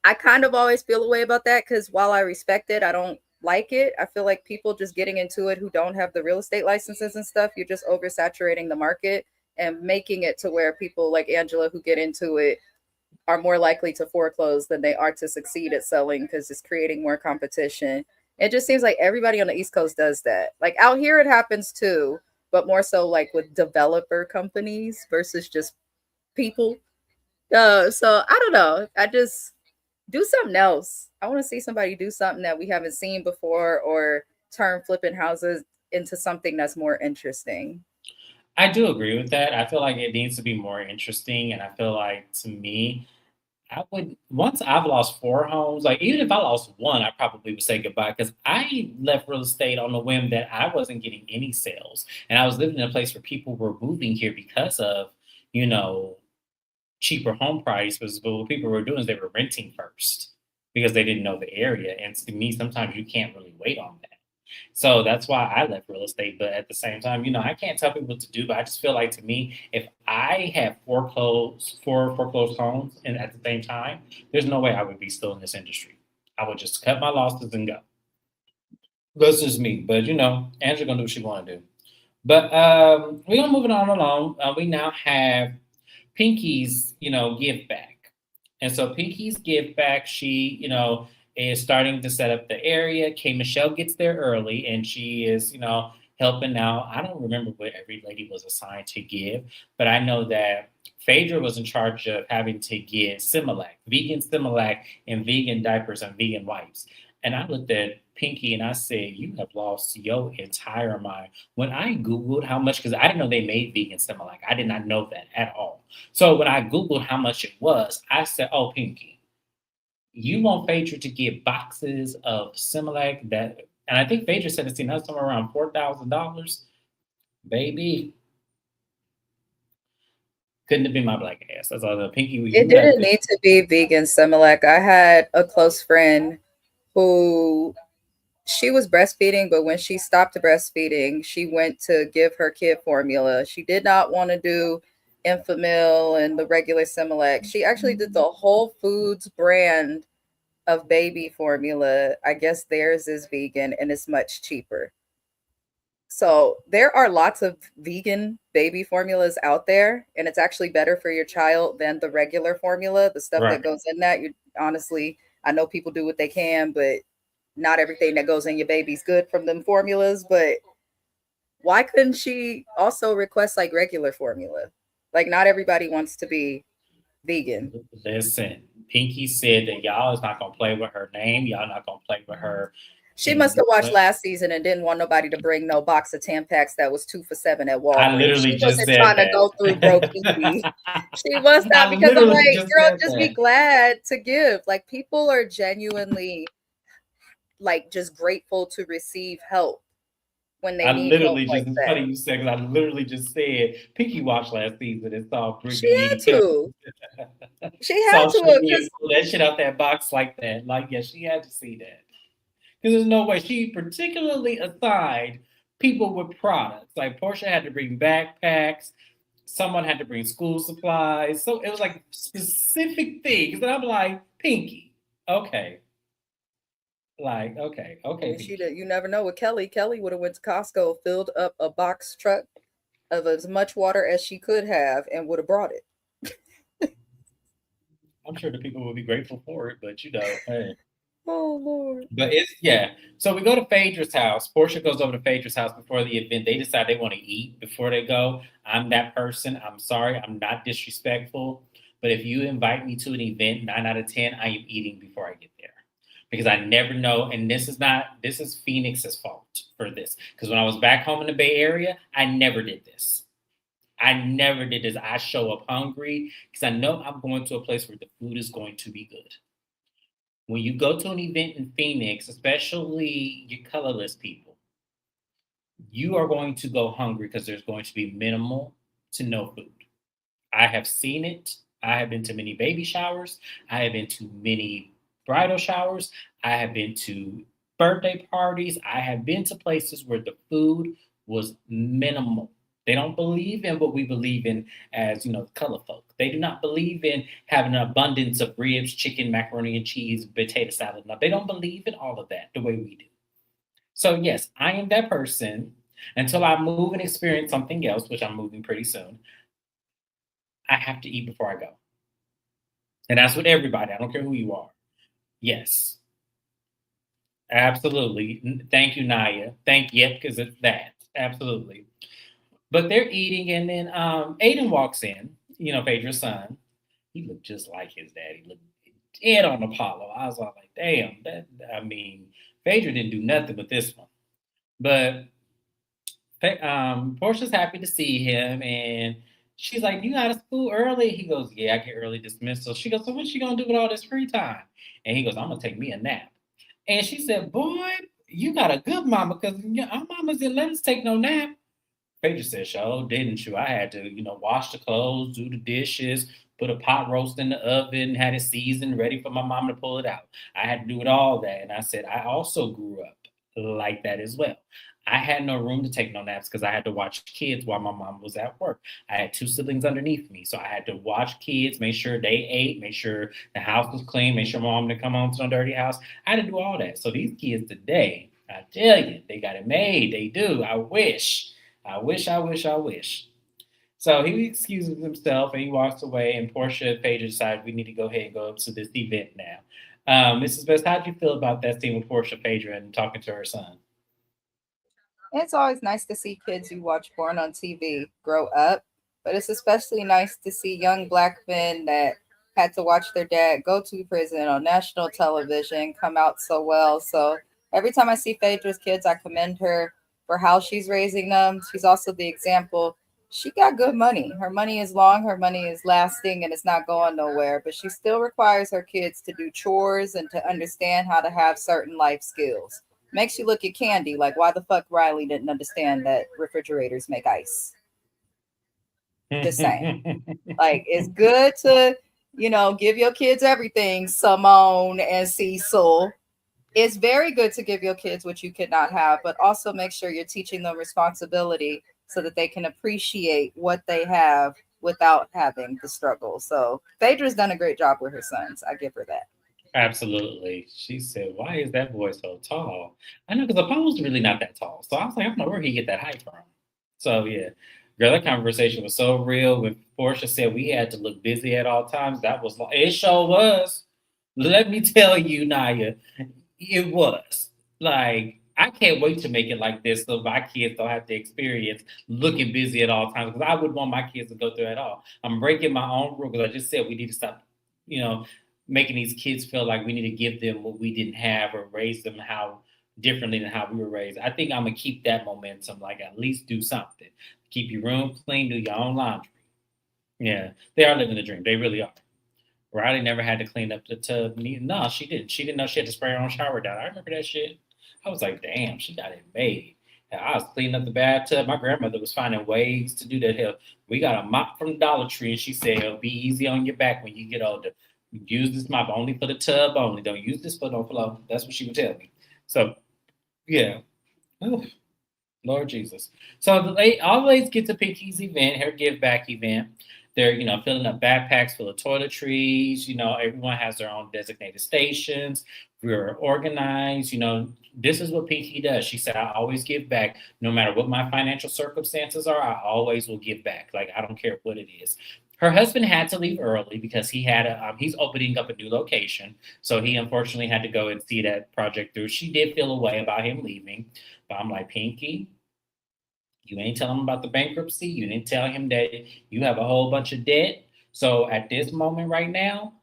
I kind of always feel a way about that because while I respect it, I don't like it. I feel like people just getting into it who don't have the real estate licenses and stuff, you're just oversaturating the market and making it to where people like Angela who get into it are more likely to foreclose than they are to succeed at selling because it's creating more competition. It just seems like everybody on the East Coast does that. Like out here, it happens too, but more so like with developer companies versus just people. So I don't know. I just do something else. I want to see somebody do something that we haven't seen before or turn flipping houses into something that's more interesting. I do agree with that. I feel like it needs to be more interesting, and I feel like to me, I would once I've lost 4 homes, like, even if I lost 1, I probably would say goodbye because I left real estate on the whim that I wasn't getting any sales, and I was living in a place where people were moving here because of, you know, cheaper home prices, but what people were doing is they were renting first because they didn't know the area, and to me, sometimes you can't really wait on that. So that's why I left real estate. But at the same time, I can't tell people what to do. But I just feel like to me, if I had four foreclosed homes, and at the same time, there's no way I would be still in this industry. I would just cut my losses and go. That's just me. But Angela gonna do what she wanna do. But we're gonna move it on along. We now have Pinky's, give back. And so Pinky's give back, she, is starting to set up the area. K Michelle gets there early and she is, helping out. I don't remember what every lady was assigned to give, but I know that Phaedra was in charge of having to get Similac, vegan Similac, and vegan diapers and vegan wipes. And I looked at Pinky and I said, "You have lost your entire mind." When I Googled how much, because I didn't know they made vegan Similac, I did not know that at all. So when I Googled how much it was, I said, "Oh, Pinky, you want Phaedra to get boxes of Similac that," and I think Phaedra said it's seen us somewhere around $4,000. Baby, couldn't have been my black ass. That's all. The Pinky, It you have didn't to. need to be vegan Similac. I had a close friend who she was breastfeeding, but when she stopped breastfeeding, she went to give her kid formula. She did not want to do Enfamil and the regular Similac. She actually did the Whole Foods brand of baby formula. I guess theirs is vegan and it's much cheaper. So there are lots of vegan baby formulas out there, and it's actually better for your child than the regular formula. The stuff that Right. goes in that, you honestly, I know people do what they can, but not everything that goes in your baby's good from them formulas. But why couldn't she also request like regular formula? Like not everybody wants to be vegan. Listen, Pinky said that y'all is not gonna play with her name. Y'all not gonna play with her. She must And have watched last season and didn't want nobody to bring no box of Tampax that was 2 for $7 at I Walgreens. literally She just wasn't said trying to go through broke that. easy. She must not, I because I'm literally like, just girl, said just be that. glad to give. Like people are genuinely like just grateful to receive help when they I need help literally like just, it's that. funny you said, because I literally just said Pinky watched last season and saw She Brittany had needing help. to. She had Saw to Brittany because pull that shit out that box like that. Like, yeah, she had to see that. Because there's no way she particularly assigned people with products. Like Portia had to bring backpacks, someone had to bring school supplies. So it was like specific things. And I'm like, Pinky, okay. Like, okay, I okay, mean, she Pinky. did. You never know with Kelly. Kelly would have went to Costco, filled up a box truck of as much water as she could have, and would have brought it. I'm sure the people will be grateful for it, but hey. Oh Lord. But it's yeah. So we go to Phaedra's house. Portia goes over to Phaedra's house before the event. They decide they want to eat before they go. I'm that person. I'm sorry. I'm not disrespectful. But if you invite me to an event, 9 out of 10, I am eating before I get there. Because I never know, and this is Phoenix's fault for this. Because when I was back home in the Bay Area, I never did this. I never did this. I show up hungry because I know I'm going to a place where the food is going to be good. When you go to an event in Phoenix, especially you colorless people, you are going to go hungry because there's going to be minimal to no food. I have seen it. I have been to many baby showers. I have been to many bridal showers. I have been to birthday parties. I have been to places where the food was minimal. They don't believe in what we believe in as, color folk. They do not believe in having an abundance of ribs, chicken, macaroni and cheese, potato salad. No, they don't believe in all of that the way we do. So, yes, I am that person until I move and experience something else, which I'm moving pretty soon. I have to eat before I go. And that's with everybody. I don't care who you are. Yes, absolutely. Thank you, Naya. Thank you, because it's that. Absolutely. But they're eating, and then Aiden walks in, Phaedra's son. He looked just like his dad. He looked dead on Apollo. I was all like, damn, Phaedra didn't do nothing with this one. But Portia's happy to see him, and she's like, "You out of school early?" He goes, "Yeah, I get early dismissal." She goes, "So what's she gonna do with all this free time?" And he goes, "I'm gonna take me a nap." And she said, "Boy, you got a good mama, because our mamas didn't let us take no nap." Phaedra said, "Sure, didn't you? I had to, wash the clothes, do the dishes, put a pot roast in the oven, had it seasoned, ready for my mom to pull it out. I had to do it all that." And I said, "I also grew up like that as well. I had no room to take no naps because I had to watch kids while my mom was at work. I had two siblings underneath me, so I had to watch kids, make sure they ate, make sure the house was clean, make sure my mom didn't come home to no dirty house. I had to do all that. So these kids today, I tell you, they got it made. They do. I wish. I wish, I wish, I wish." So he excuses himself and he walks away. And Portia and Paige decide we need to go ahead and go to this event now. Mrs. Best, how do you feel about that scene with Portia, Phaedra, and talking to her son? It's always nice to see kids who watch porn on TV grow up, but it's especially nice to see young black men that had to watch their dad go to prison on national television come out so well. So every time I see Phaedra's kids, I commend her for how she's raising them. She's also the example. She got good money. Her money is long, her money is lasting, and it's not going nowhere. But she still requires her kids to do chores and to understand how to have certain life skills. Makes you look at Candy like, why the fuck Riley didn't understand that refrigerators make ice. Just saying. Like, it's good to, give your kids everything, Simone and Cecil. It's very good to give your kids what you cannot have, but also make sure you're teaching them responsibility so that they can appreciate what they have without having the struggle. So Phaedra's done a great job with her sons. I give her that. Absolutely. She said, "Why is that boy so tall?" I know, because Apollo's really not that tall. So I was like, I don't know where he get that height from. So yeah, girl, that conversation was so real. When Portia said we had to look busy at all times, that was like, it sure was. Let me tell you, Naya, it was. Like, I can't wait to make it like this so my kids don't have to experience looking busy at all times, because I wouldn't want my kids to go through it at all. I'm breaking my own rule because I just said we need to stop, you know, making these kids feel like we need to give them what we didn't have or raise them how differently than how we were raised. I think I'm gonna keep that momentum, like at least do something. Keep your room clean, do your own laundry. Yeah, they are living the dream. They really are. Riley never had to clean up the tub. No, she didn't. She didn't know she had to spray her own shower down. I remember that shit. I was like, damn, she got it made. And I was cleaning up the bathtub. My grandmother was finding ways to do that. Hell, we got a mop from Dollar Tree, and she said, "It'll be easy on your back when you get older. Use this mop only for the tub only. Don't use this for no floor." That's what she would tell me. So, yeah. Oof. Lord Jesus. So they always get to Pinky's event, her give back event. They're, filling up backpacks full of toiletries. Everyone has their own designated stations. We're organized. This is what Pinky does. She said, "I always give back. No matter what my financial circumstances are, I always will give back. Like, I don't care what it is." Her husband had to leave early because he's opening up a new location, so he unfortunately had to go and see that project through. She did feel a way about him leaving, but I'm like, Pinky, you ain't telling him about the bankruptcy. You didn't tell him that you have a whole bunch of debt. So at this moment right now,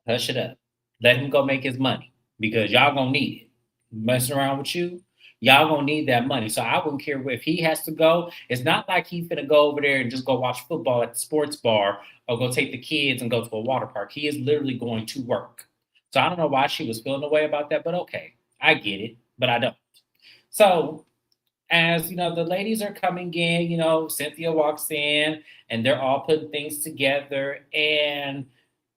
hush it up. Let him go make his money because y'all gonna need it. Messing around with you, y'all gonna need that money. So I wouldn't care if he has to go. It's not like he's gonna go over there and just go watch football at the sports bar or go take the kids and go to a water park. He is literally going to work. So I don't know why she was feeling the way about that, but okay, I get it, but I don't. So as the ladies are coming in, Cynthia walks in and they're all putting things together. And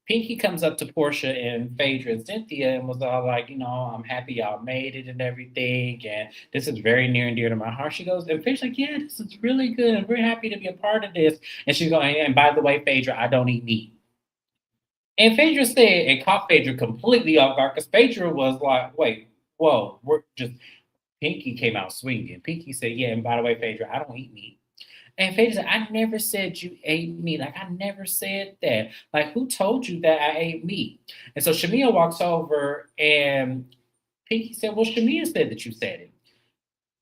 Pinky comes up to Portia and Phaedra and Cynthia and was all like, I'm happy y'all made it and everything. And this is very near and dear to my heart. She goes, and Phaedra's like, yeah, this is really good. We're happy to be a part of this. And she's going, and by the way, Phaedra, I don't eat meat. And Phaedra said, and caught Phaedra completely off guard because Phaedra was like, wait, whoa, we're just Pinky came out swinging. Pinky said, yeah, and by the way, Phaedra, I don't eat meat. And Phaedra said, I never said you ate meat. Like, I never said that. Like, who told you that I ate meat? And so Shamia walks over and Pinky said, well, Shamia said that you said it.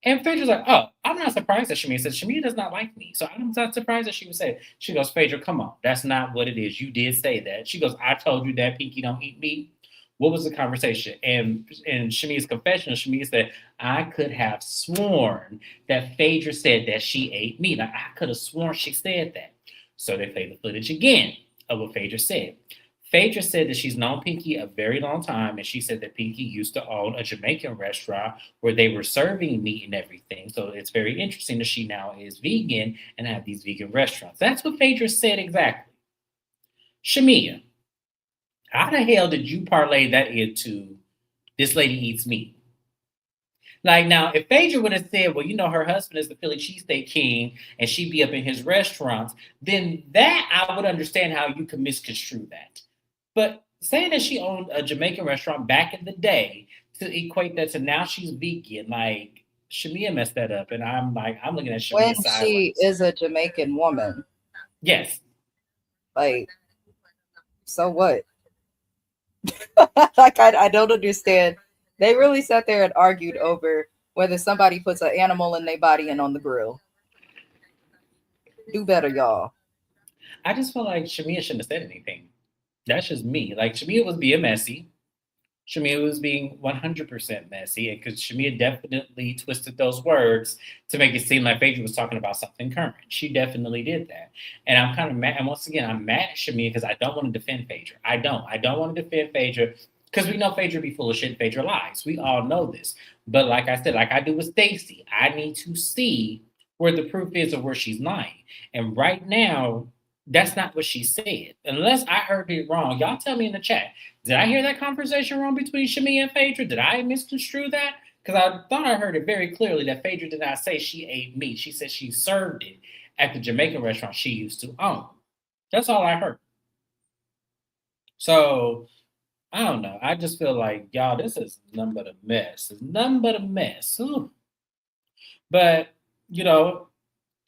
And Phaedra's like, oh, I'm not surprised that Shamia said Shamia does not like me. So I'm not surprised that she would say it. She goes, Phaedra, come on. That's not what it is. You did say that. She goes, I told you that Pinky don't eat meat. What was the conversation? And in Shamia's confession, Shamia said, I could have sworn that Phaedra said that she ate meat. Like, I could have sworn she said that. So they played the footage again of what Phaedra said. Phaedra said that she's known Pinky a very long time, and she said that Pinky used to own a Jamaican restaurant where they were serving meat and everything. So it's very interesting that she now is vegan and have these vegan restaurants. That's what Phaedra said exactly. Shamia, how the hell did you parlay that into this lady eats meat? Like now, if Phaedra would have said, well, her husband is the Philly cheesesteak king and she'd be up in his restaurants, then that I would understand how you could misconstrue that. But saying that she owned a Jamaican restaurant back in the day to equate that to now she's vegan, like Shamia messed that up. And I'm looking at Shamia When sideways. she is a Jamaican woman. Yes. Like, so what? Like, I don't understand. They really sat there and argued over whether somebody puts an animal in their body and on the grill. Do better, y'all. I just feel like Shamia shouldn't have said anything. That's just me. Like, Shamia was being messy. Shamia was being 100% messy because Shamia definitely twisted those words to make it seem like Phaedra was talking about something current. She definitely did that. And I'm kind of mad. And once again, I'm mad at Shamia because I don't want to defend Phaedra. I don't want to defend Phaedra because we know Phaedra be full of shit. Phaedra lies. We all know this. But like I said, like I do with Stacey, I need to see where the proof is of where she's lying. And right now, that's not what she said. Unless I heard it wrong. Y'all tell me in the chat. Did I hear that conversation wrong between Shamia and Phaedra? Did I misconstrue that? Because I thought I heard it very clearly that Phaedra did not say she ate meat. She said she served it at the Jamaican restaurant she used to own. That's all I heard. So, I don't know. I just feel like, y'all, this is nothing but a mess. It's nothing but a mess. Ooh. But,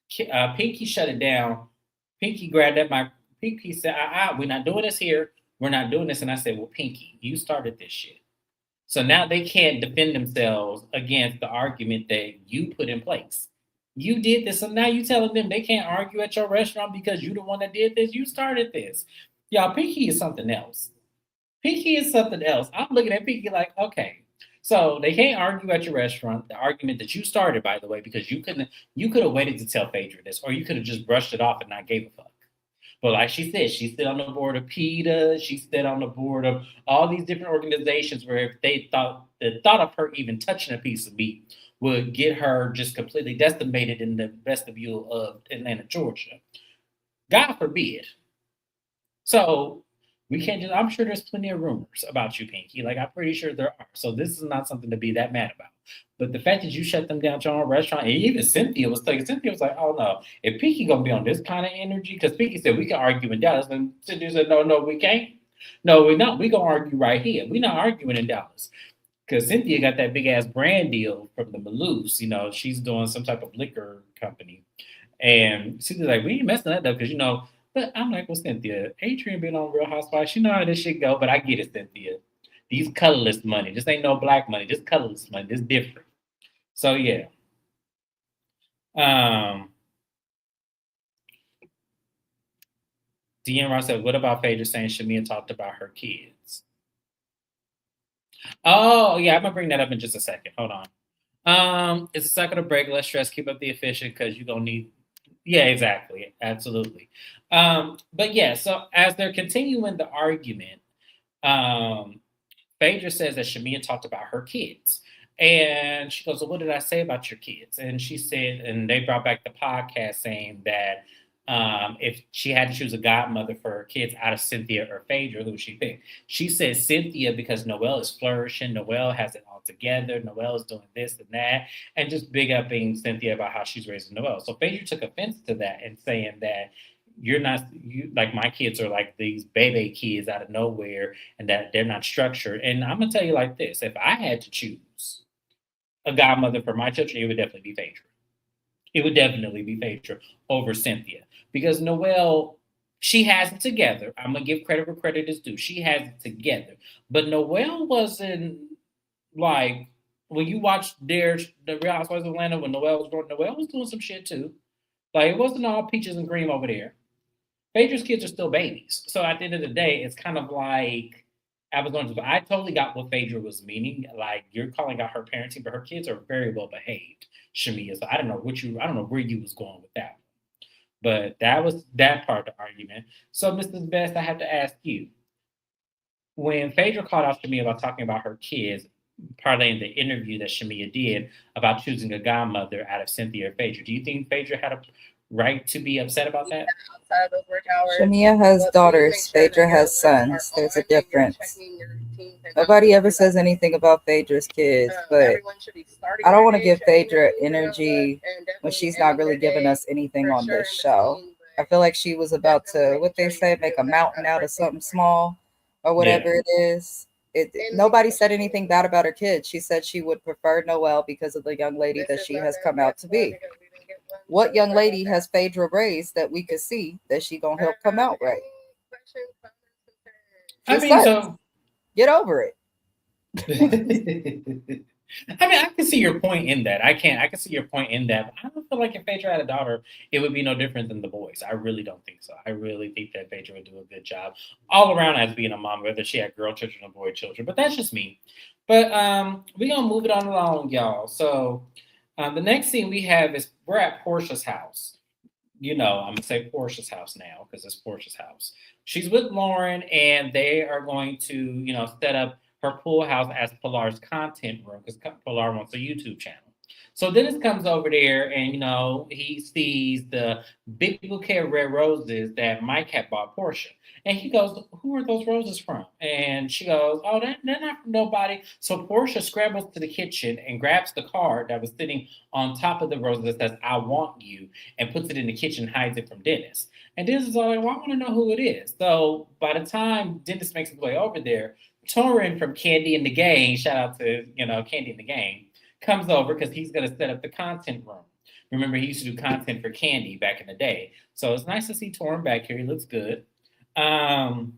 Pinky shut it down. Pinky grabbed at my Pinky said, we're not doing this here. We're not doing this. And I said, well, Pinky, you started this shit. So now they can't defend themselves against the argument that you put in place. You did this. So now you telling them they can't argue at your restaurant because you the one that did this. You started this. Y'all, Pinky is something else. Pinky is something else. I'm looking at Pinky like, okay. So they can't argue at your restaurant. The argument that you started, by the way, because you could have waited to tell Phaedra this, or you could have just brushed it off and not gave a fuck. But like she said, she's still on the board of PETA. She's still on the board of all these different organizations where if they thought the thought of her even touching a piece of meat would get her just completely decimated in the vestibule of Atlanta, Georgia. God forbid. So we can't just, I'm sure there's plenty of rumors about you, Pinky. Like, I'm pretty sure there are. So this is not something to be that mad about. But the fact that you shut them down to your own restaurant, and even Cynthia was like, oh no, if Pinky gonna be on this kind of energy, because Pinky said we can argue in Dallas, and Cynthia said, no, we can't. No, we're not. We gonna argue right here. We're not arguing in Dallas. Because Cynthia got that big ass brand deal from the Malouse. She's doing some type of liquor company. And Cynthia's like, we ain't messing that up because But I'm like, well, Cynthia, Adrian been on Real Housewives. She know how this shit go, but I get it, Cynthia. These colorless money. This ain't no black money. This colorless money. This different. So yeah. Um, DM Ross said, what about Phaedra saying Shamia talked about her kids? Oh, yeah, I'm gonna bring that up in just a second. Hold on. It's a second of break, less stress, keep up the efficient because you're gonna need. Yeah, exactly. Absolutely. But yeah, so as they're continuing the argument, um, Phaedra says that Shamia talked about her kids. And she goes, well, what did I say about your kids? And she said, and they brought back the podcast saying that if she had to choose a godmother for her kids out of Cynthia or Phaedra, who she picked. She said Cynthia because Noelle is flourishing. Noelle has it all together. Noelle is doing this and that. And just big up being Cynthia about how she's raising Noelle. So Phaedra took offense to that and saying that you're not you like my kids are like these baby kids out of nowhere and that they're not structured. And I'm gonna tell you like this: if I had to choose a godmother for my children, it would definitely be Phaedra. It would definitely be Phaedra over Cynthia because Noelle, she has it together. I'm gonna give credit where credit is due. She has it together, but Noelle wasn't like when you watch the Real Housewives of Atlanta when Noelle was doing some shit too. Like it wasn't all peaches and cream over there. Phaedra's kids are still babies. So at the end of the day, it's kind of like I totally got what Phaedra was meaning. Like you're calling out her parenting, but her kids are very well behaved, Shamia. So I don't know where you was going with that. But that was that part of the argument. So, Mrs. Best, I have to ask you, when Phaedra called out Shamia about talking about her kids, parlaying the interview that Shamia did about choosing a godmother out of Cynthia or Phaedra, do you think Phaedra had a right to be upset about that? Shamia has daughters. Phaedra has sons. There's a difference. Nobody ever says anything about Phaedra's kids, but I don't want to give Phaedra energy when she's not really giving us anything on this show. I feel like she was about to, what they say, make a mountain out of something small or whatever it is. Nobody said anything bad about her kids. She said she would prefer Noelle because of the young lady that she has come out to be. What young lady has Phaedra raised that we could see that she gonna help come out right? So get over it. I mean, I can see your point in that. I can see your point in that. But I don't feel like if Phaedra had a daughter, it would be no different than the boys. I really don't think so. I really think that Phaedra would do a good job all around as being a mom, whether she had girl children or boy children. But that's just me. But we're gonna move it on along, y'all. So the next scene we have is we're at Portia's house. I'm gonna say Portia's house now because it's Portia's house. She's with Lauren, and they are going to, set up her pool house as Pilar's content room because Pilar wants a YouTube channel. So Dennis comes over there, and he sees the big bouquet of red roses that Mike had bought Portia. And he goes, who are those roses from? And she goes, oh, they're not from nobody. So Portia scrambles to the kitchen and grabs the card that was sitting on top of the roses that says, I want you, and puts it in the kitchen, hides it from Dennis. And Dennis is all like, well, I want to know who it is. So by the time Dennis makes his way over there, Torrin from Candy and the Gang, shout out to, Candy and the Gang, comes over because he's going to set up the content room. Remember, he used to do content for Candy back in the day. So it's nice to see Torrin back here. He looks good. And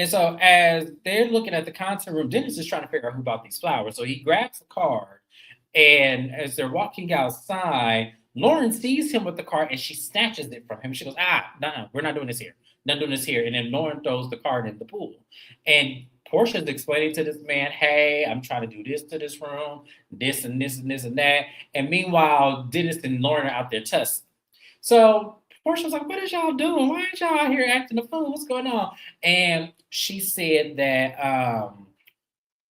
so as they're looking at the content room, Dennis is trying to figure out who bought these flowers. So he grabs a card, and as they're walking outside, Lauren sees him with the card, and she snatches it from him. She goes, no, we're not doing this here. Not doing this here. And then Lauren throws the card in the pool. And Portia's explaining to this man, hey, I'm trying to do this to this room, this and this and this and that. And meanwhile, Dennis and Lauren are out there tussling. So Portia's like, what is y'all doing? Why aren't y'all out here acting a fool? What's going on? And she said that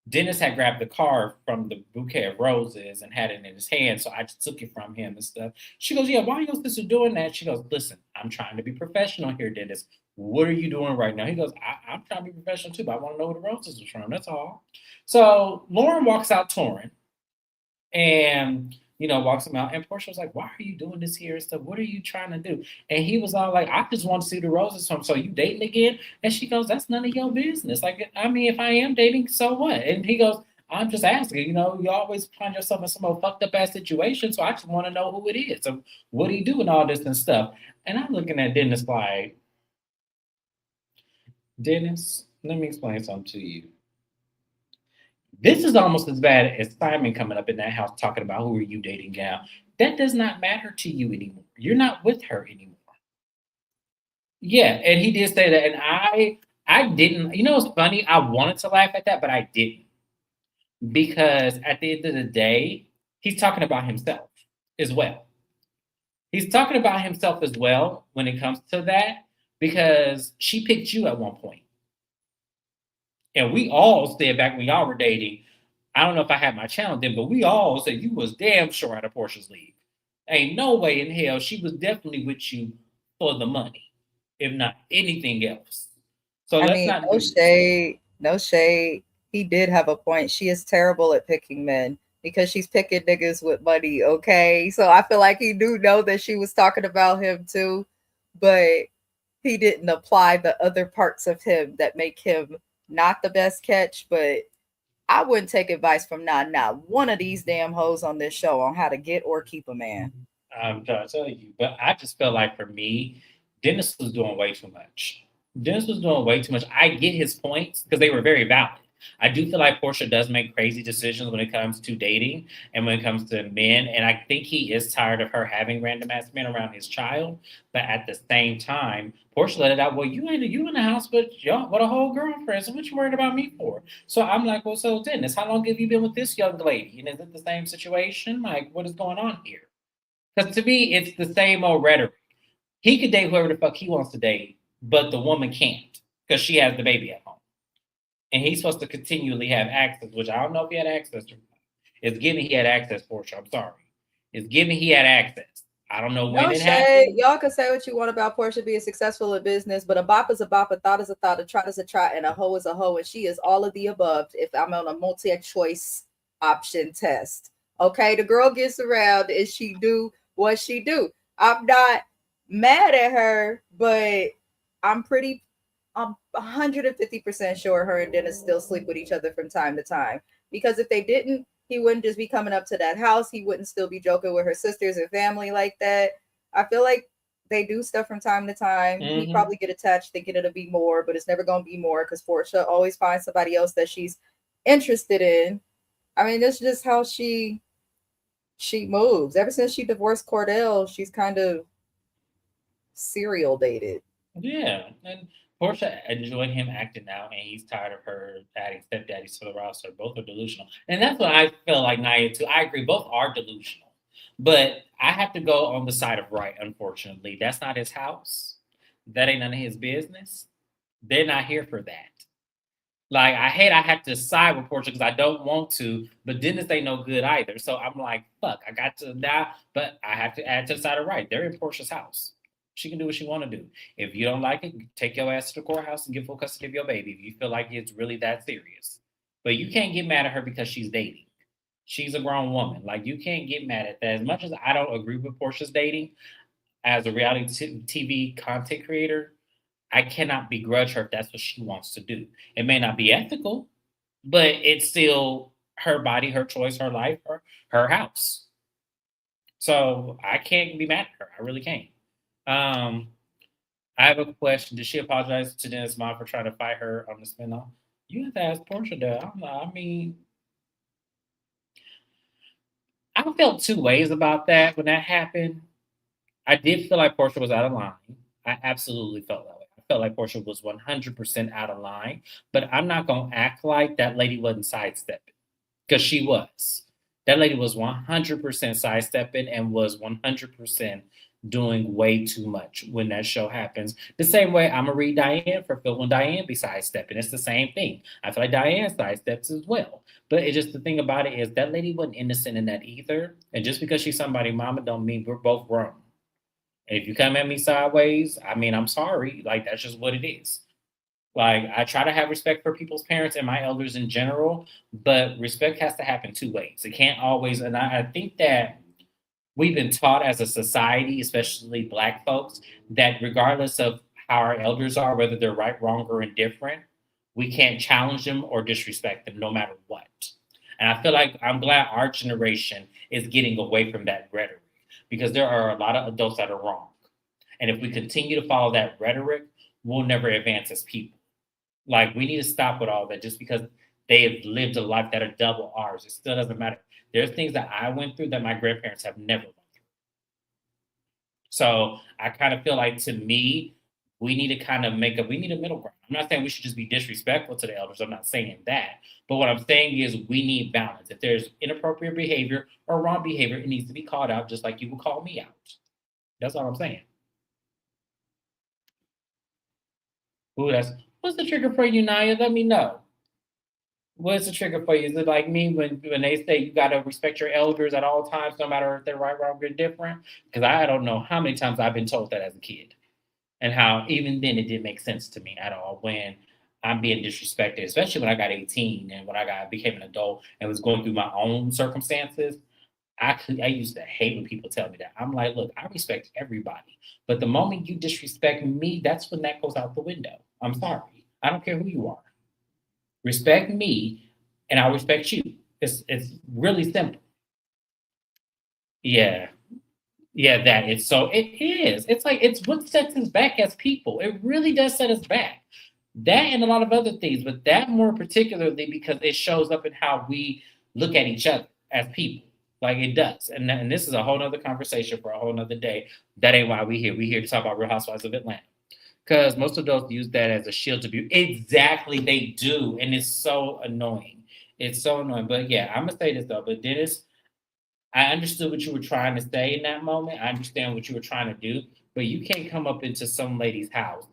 Dennis had grabbed the card from the bouquet of roses and had it in his hand, so I just took it from him and stuff. She goes, yeah, why are your sister doing that? She goes, listen, I'm trying to be professional here, Dennis. What are you doing right now? He goes, I'm trying to be professional too, but I want to know where the roses are from. That's all. So Lauren walks out Torrin and walks him out. And Portia was like, why are you doing this here and stuff? What are you trying to do? And he was all like, I just want to see the roses from. So you dating again? And she goes, that's none of your business. Like, I mean, if I am dating, so what? And he goes, I'm just asking, you know, you always find yourself in some old fucked up ass situation. So I just want to know who it is. So what he doing all this and stuff. And I'm looking at Dennis like, Dennis, let me explain something to you. This is almost as bad as Simon coming up in that house talking about who are you dating now. That does not matter to you anymore. You're not with her anymore. Yeah, and he did say that, and I didn't. You know, it's funny. I wanted to laugh at that, but I didn't because at the end of the day, he's talking about himself as well. He's talking about himself as well when it comes to that because she picked you at one point. And we all said back when y'all were dating, I don't know if I had my channel then, but we all said you was damn sure out of Portia's league. Ain't no way in hell she was definitely with you for the money, if not anything else. So I let's mean, not no do shade, no shade. He did have a point. She is terrible at picking men because she's picking niggas with money, okay? So I feel like he do know that she was talking about him too, but he didn't apply the other parts of him that make him not the best catch. But I wouldn't take advice from not one of these damn hoes on this show on how to get or keep a man. I'm trying to tell you, but I just felt like for me, Dennis was doing way too much. Dennis was doing way too much. I get his points because they were very valid. I do feel like Portia does make crazy decisions when it comes to dating and when it comes to men. And I think he is tired of her having random ass men around his child. But at the same time, Portia let it out. Well, you in the house with a whole girlfriend. So what you worried about me for? So I'm like, well, so Dennis, how long have you been with this young lady? And is it the same situation? Like, what is going on here? Because to me, it's the same old rhetoric. He could date whoever the fuck he wants to date, but the woman can't because she has the baby at home. And he's supposed to continually have access, which I don't know if he had access to. It's given he had access, Portia. I'm sorry. It's given he had access. I don't know when No it shade. happened. Y'all can say what you want about Portia being successful in business, but a bop is a bop, a thought is a thought, a trot is a trot, and a hoe is a hoe, and she is all of the above if I'm on a multi-choice option test. Okay, the girl gets around and she do what she do. I'm not mad at her, but I'm 150% sure her and Dennis still sleep with each other from time to time. Because if they didn't, he wouldn't just be coming up to that house. He wouldn't still be joking with her sisters and family like that. I feel like they do stuff from time to time. Mm-hmm. He probably get attached thinking it'll be more, but it's never going to be more because Portia always finds somebody else that she's interested in. I mean, that's just how she moves. Ever since she divorced Cordell, she's kind of serial dated. Yeah. And Portia enjoyed him acting out, and he's tired of her adding stepdaddies to the roster. Both are delusional. And that's what I feel like Nia too. I agree, both are delusional. But I have to go on the side of right, unfortunately. That's not his house. That ain't none of his business. They're not here for that. Like, I have to side with Portia because I don't want to, but Dennis ain't no good either. So I'm like, fuck, I got to die, but I have to add to the side of right. They're in Portia's house. She can do what she want to do. If you don't like it, take your ass to the courthouse and give full custody of your baby if you feel like it's really that serious. But you can't get mad at her because she's dating. She's a grown woman. Like, you can't get mad at that. As much as I don't agree with Portia's dating, as a reality TV content creator, I cannot begrudge her if that's what she wants to do. It may not be ethical, but it's still her body, her choice, her life, her house. So I can't be mad at her. I really can't. I have a question. Did she apologize to Dennis' mom for trying to fight her on the spinoff? You have to ask Portia that. I don't know. I mean, I felt two ways about that when that happened. I did feel like Portia was out of line. I absolutely felt that way. I felt like Portia was 100% out of line, but I'm not going to act like that lady wasn't sidestepping because she was. That lady was 100% sidestepping and was 100% doing way too much when that show happens. The same way I'm going to read Diane for Phil when Diane be sidestepping. It's the same thing. I feel like Diane sidesteps as well. But it's just the thing about it is that lady wasn't innocent in that either. And just because she's somebody's mama don't mean we're both wrong. And if you come at me sideways, I mean, I'm sorry. Like, that's just what it is. Like, I try to have respect for people's parents and my elders in general, but respect has to happen two ways. It can't always, and I think that we've been taught as a society, especially Black folks, that regardless of how our elders are, whether they're right, wrong, or indifferent, we can't challenge them or disrespect them no matter what. And I feel like I'm glad our generation is getting away from that rhetoric because there are a lot of adults that are wrong. And if we continue to follow that rhetoric, we'll never advance as people. Like, we need to stop with all that just because they have lived a life that are double ours. It still doesn't matter. There's things that I went through that my grandparents have never went through. So I kind of feel like, to me, we need to kind of we need a middle ground. I'm not saying we should just be disrespectful to the elders. I'm not saying that. But what I'm saying is we need balance. If there's inappropriate behavior or wrong behavior, it needs to be called out just like you would call me out. That's all I'm saying. Ooh, what's the trigger for you, Naya? Let me know. What's the trigger for you? Is it like me when they say you gotta respect your elders at all times, no matter if they're right, wrong, or different? Because I don't know how many times I've been told that as a kid, and how even then it didn't make sense to me at all when I'm being disrespected, especially when I got 18 and when became an adult and was going through my own circumstances. I used to hate when people tell me that. I'm like, look, I respect everybody, but the moment you disrespect me, that's when that goes out the window. I'm sorry. I don't care who you are. Respect me, and I'll respect you. It's really simple. Yeah, yeah. That it's so it is. It's like it's what sets us back as people. It really does set us back. That and a lot of other things, but that more particularly because it shows up in how we look at each other as people. Like it does. And this is a whole nother conversation for a whole nother day. That ain't why we're here. We're here to talk about Real Housewives of Atlanta. Because most adults use that as a shield to abuse. Exactly, they do. And it's so annoying. It's so annoying. But yeah, I'm going to say this though. But Dennis, I understood what you were trying to say in that moment. I understand what you were trying to do. But you can't come up into some lady's house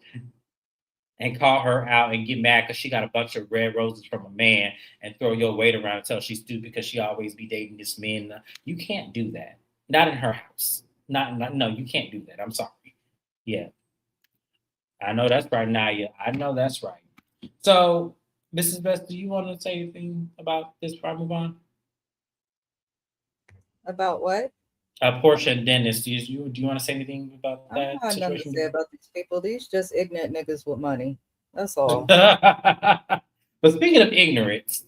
and call her out and get mad because she got a bunch of red roses from a man and throw your weight around and tell she's stupid because she always be dating this man. You can't do that. Not in her house. No, you can't do that. I'm sorry. Yeah. I know that's right, Naya. I know that's right. So, Mrs. Best, do you want to say anything about this before I move on? About what? Portia and Dennis, do you want to say anything about that? I don't have nothing to say about these people. These just ignorant niggas with money. That's all. But speaking of ignorance,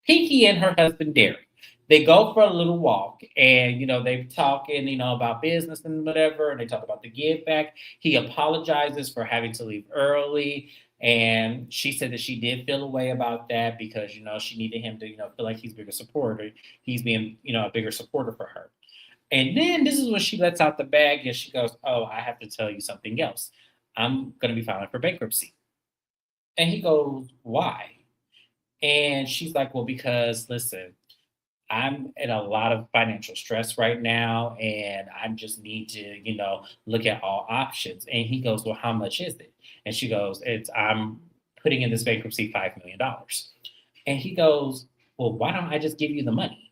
Pinky and her husband Derek, they go for a little walk, and they're talking, about business and whatever, and they talk about the give back. He apologizes for having to leave early, and she said that she did feel a way about that because she needed him to feel like he's a bigger supporter. He's being a bigger supporter for her. And then this is when she lets out the bag and she goes, "Oh, I have to tell you something else. I'm going to be filing for bankruptcy." And he goes, "Why?" And she's like, "Well, because listen, I'm in a lot of financial stress right now and I just need to, look at all options." And he goes, "Well, how much is it?" And she goes, I'm putting in this bankruptcy $5 million. And he goes, "Well, why don't I just give you the money?"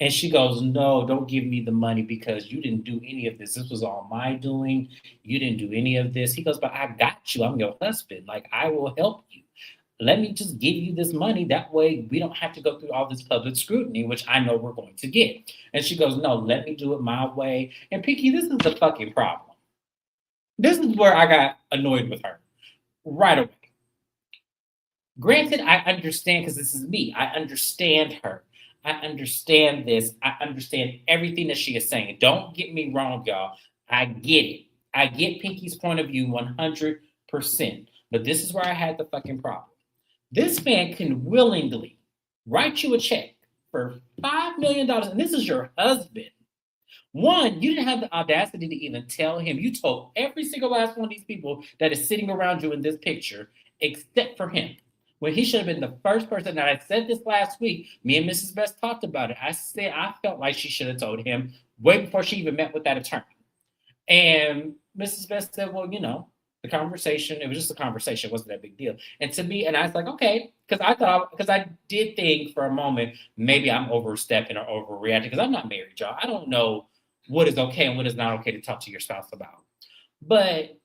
And she goes, "No, don't give me the money because you didn't do any of this. This was all my doing. You didn't do any of this." He goes, "But I got you. I'm your husband. Like, I will help you. Let me just give you this money. That way we don't have to go through all this public scrutiny, which I know we're going to get." And she goes, "No, let me do it my way." And Pinky, this is the fucking problem. This is where I got annoyed with her right away. Granted, I understand because this is me. I understand her. I understand this. I understand everything that she is saying. Don't get me wrong, y'all. I get it. I get Pinky's point of view 100%. But this is where I had the fucking problem. This man can willingly write you a check for $5 million, and this is your husband. One, you didn't have the audacity to even tell him. You told every single last one of these people that is sitting around you in this picture, except for him. When he should have been the first person. That I said this last week. Me and Mrs. Best talked about it. I said I felt like she should have told him way before she even met with that attorney. And Mrs. Best said, "Well, the conversation, it was just a conversation. It wasn't that big deal." And to me, and I was like, okay, because I did think for a moment, maybe I'm overstepping or overreacting because I'm not married, y'all. I don't know what is okay and what is not okay to talk to your spouse about. But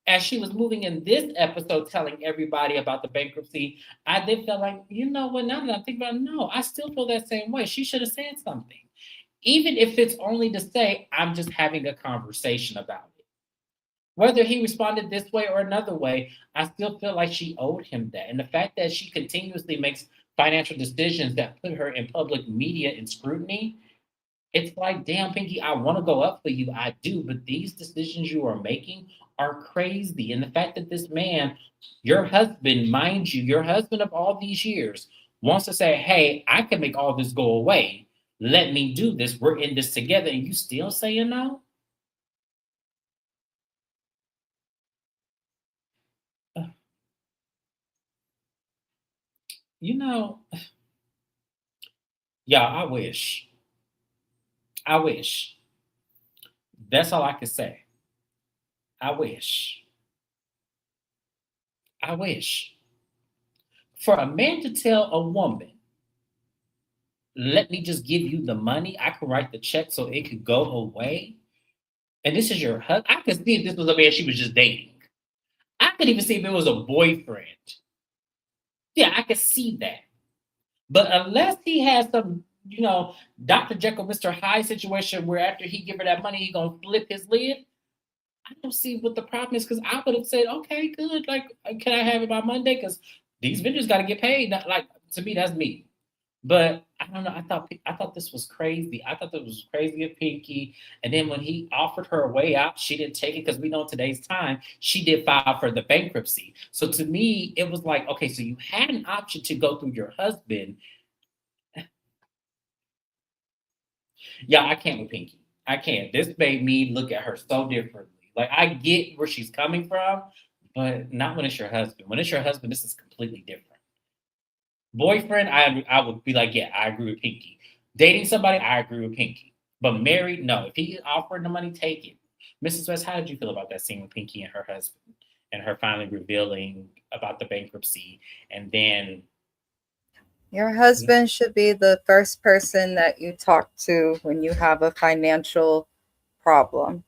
as she was moving in this episode, telling everybody about the bankruptcy, I did feel like, you know what, now that I think about it, no, I still feel that same way. She should have said something. Even if it's only to say, I'm just having a conversation about it. Whether he responded this way or another way, I still feel like she owed him that. And the fact that she continuously makes financial decisions that put her in public media and scrutiny, it's like, damn, Pinky, I want to go up for you. I do. But these decisions you are making are crazy. And the fact that this man, your husband, mind you, your husband of all these years, wants to say, hey, I can make all this go away. Let me do this. We're in this together. And you still saying no? You know, yeah, I wish. I wish. That's all I can say. I wish. I wish. For a man to tell a woman, let me just give you the money, I can write the check so it could go away. And this is your husband. I could see if this was a man she was just dating. I could even see if it was a boyfriend. Yeah, I could see that. But unless he has some, Dr. Jekyll, Mr. Hyde situation where after he give her that money, he gonna flip his lid, I don't see what the problem is, because I would have said, okay, good. Like, can I have it by Monday? Because these vendors got to get paid. Not, like, to me, that's me. But I don't know. I thought this was crazy. I thought this was crazy of Pinky. And then when he offered her a way out, she didn't take it, because we know in today's time she did file for the bankruptcy. So to me, it was like, okay, so you had an option to go through your husband. Yeah, I can't with Pinky. I can't. This made me look at her so differently. Like, I get where she's coming from, but not when it's your husband. When it's your husband, this is completely different. Boyfriend, I would be like, yeah, I agree with Pinky. Dating somebody, I agree with Pinky. But married, no. If he offered the money, take it. Mrs. West, how did you feel about that scene with Pinky and her husband, and her finally revealing about the bankruptcy, and then Your husband should be the first person that you talk to when you have a financial problem.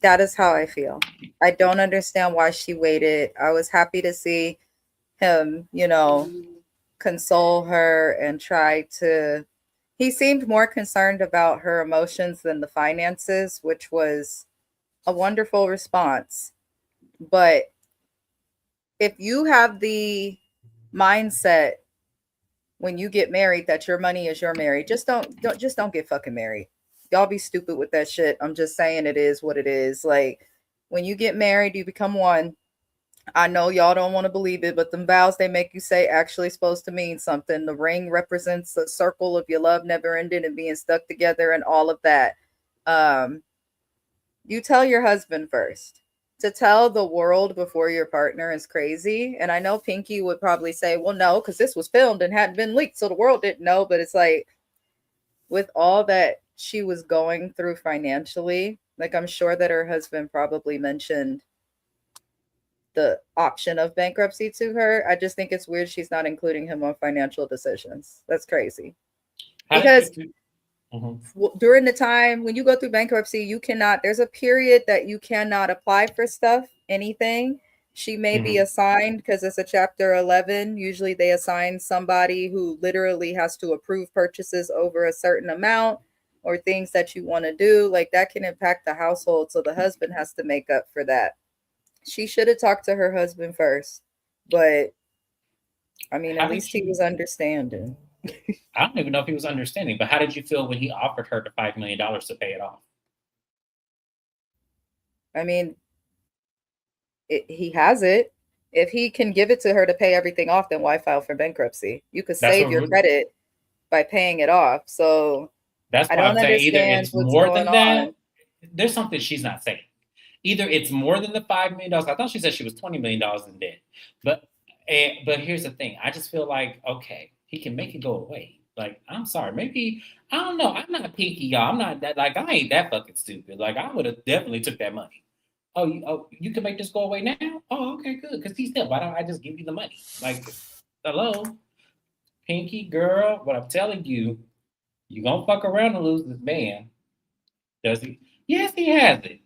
That is how I feel. I don't understand why she waited. I was happy to see him, console her and try to. He seemed more concerned about her emotions than the finances, which was a wonderful response. But if you have the mindset when you get married that your money is your married, just don't get fucking married. Y'all be stupid with that shit. I'm just saying, it is what it is. Like, when you get married, you become one. I know y'all don't want to believe it, but the vows they make you say actually supposed to mean something. The ring represents the circle of your love never ending and being stuck together and all of that. You tell your husband first. To tell the world before your partner is crazy. And I know Pinky would probably say, well, no, because this was filmed and hadn't been leaked, so the world didn't know. But it's like, with all that she was going through financially, like, I'm sure that her husband probably mentioned the option of bankruptcy to her. I just think it's weird she's not including him on financial decisions. That's crazy. Because during the time when you go through bankruptcy, there's a period that you cannot apply for stuff, anything. She may be assigned, because it's a chapter 11. Usually they assign somebody who literally has to approve purchases over a certain amount, or things that you want to do. Like, that can impact the household. So the husband has to make up for that. She should have talked to her husband first. But I mean, at least he was understanding. I don't even know if he was understanding, but how did you feel when he offered her the $5 million to pay it off? I mean, he has it. If he can give it to her to pay everything off, then why file for bankruptcy? You could save your credit by paying it off. So that's why I'm saying either it's more than that. There's something she's not saying. Either it's more than the $5 million. I thought she said she was $20 million in debt. But here's the thing. I just feel like, okay, he can make it go away. Like, I'm sorry. Maybe, I don't know. I'm not Pinky, y'all. I'm not that, like, I ain't that fucking stupid. Like, I would have definitely took that money. Oh, you can make this go away now? Oh, okay, good. Because he's dead. Why don't I just give you the money? Like, hello? Pinky, girl, what I'm telling you, you gonna fuck around and lose this man. Does he? Yes, he has it.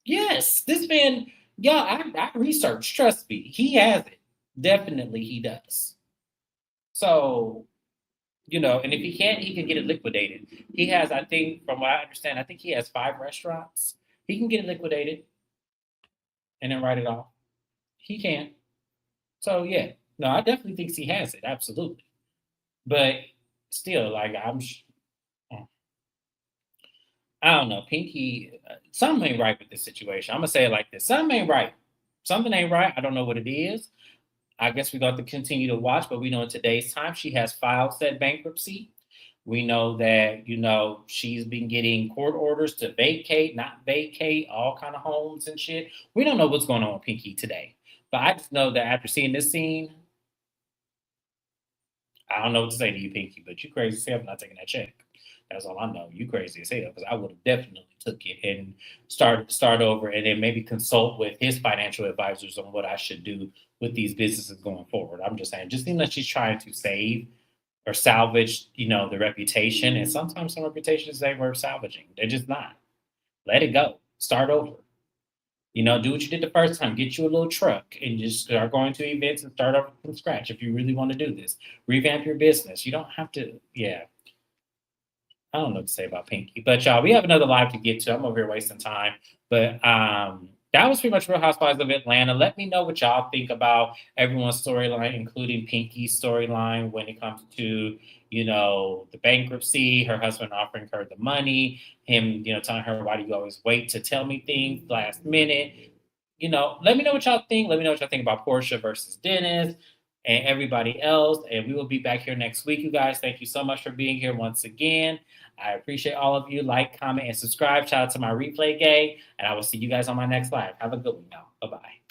Yes, this man, yeah, I researched, trust me. He has it. Definitely he does. So, and if he can't, he can get it liquidated. He has, I think, from what I understand, I think he has 5 restaurants. He can get it liquidated and then write it off. He can. So, yeah, No, I definitely think he has it. Absolutely. But still, like, I don't know. Pinky, something ain't right with this situation. I'm going to say it like this. Something ain't right. Something ain't right. I don't know what it is. I guess we got to continue to watch, but we know in today's time she has filed said bankruptcy. We know that, she's been getting court orders to vacate, not vacate, all kind of homes and shit. We don't know what's going on with Pinky today. But I just know that after seeing this scene, I don't know what to say to you, Pinky, but you crazy as hell for not taking that check. That's all I know. You crazy as hell because I would have definitely took it and start over and then maybe consult with his financial advisors on what I should do with these businesses going forward. I'm just saying, just seems like she's trying to save or salvage, the reputation. And sometimes some reputations ain't worth salvaging. They're just not. Let it go. Start over. Do what you did the first time. Get you a little truck and just start going to events and start over from scratch if you really want to do this. Revamp your business. You don't have to, yeah. I don't know what to say about Pinky. But y'all, we have another live to get to. I'm over here wasting time. But that was pretty much Real Housewives of Atlanta. Let me know what y'all think about everyone's storyline, including Pinky's storyline when it comes to, the bankruptcy, her husband offering her the money, him, telling her, why do you always wait to tell me things last minute? Let me know what y'all think. Let me know what y'all think about Portia versus Dennis and everybody else. And we will be back here next week, you guys. Thank you so much for being here once again. I appreciate all of you. Like, comment, and subscribe. Shout out to my replay gang. And I will see you guys on my next live. Have a good one, y'all. Bye-bye.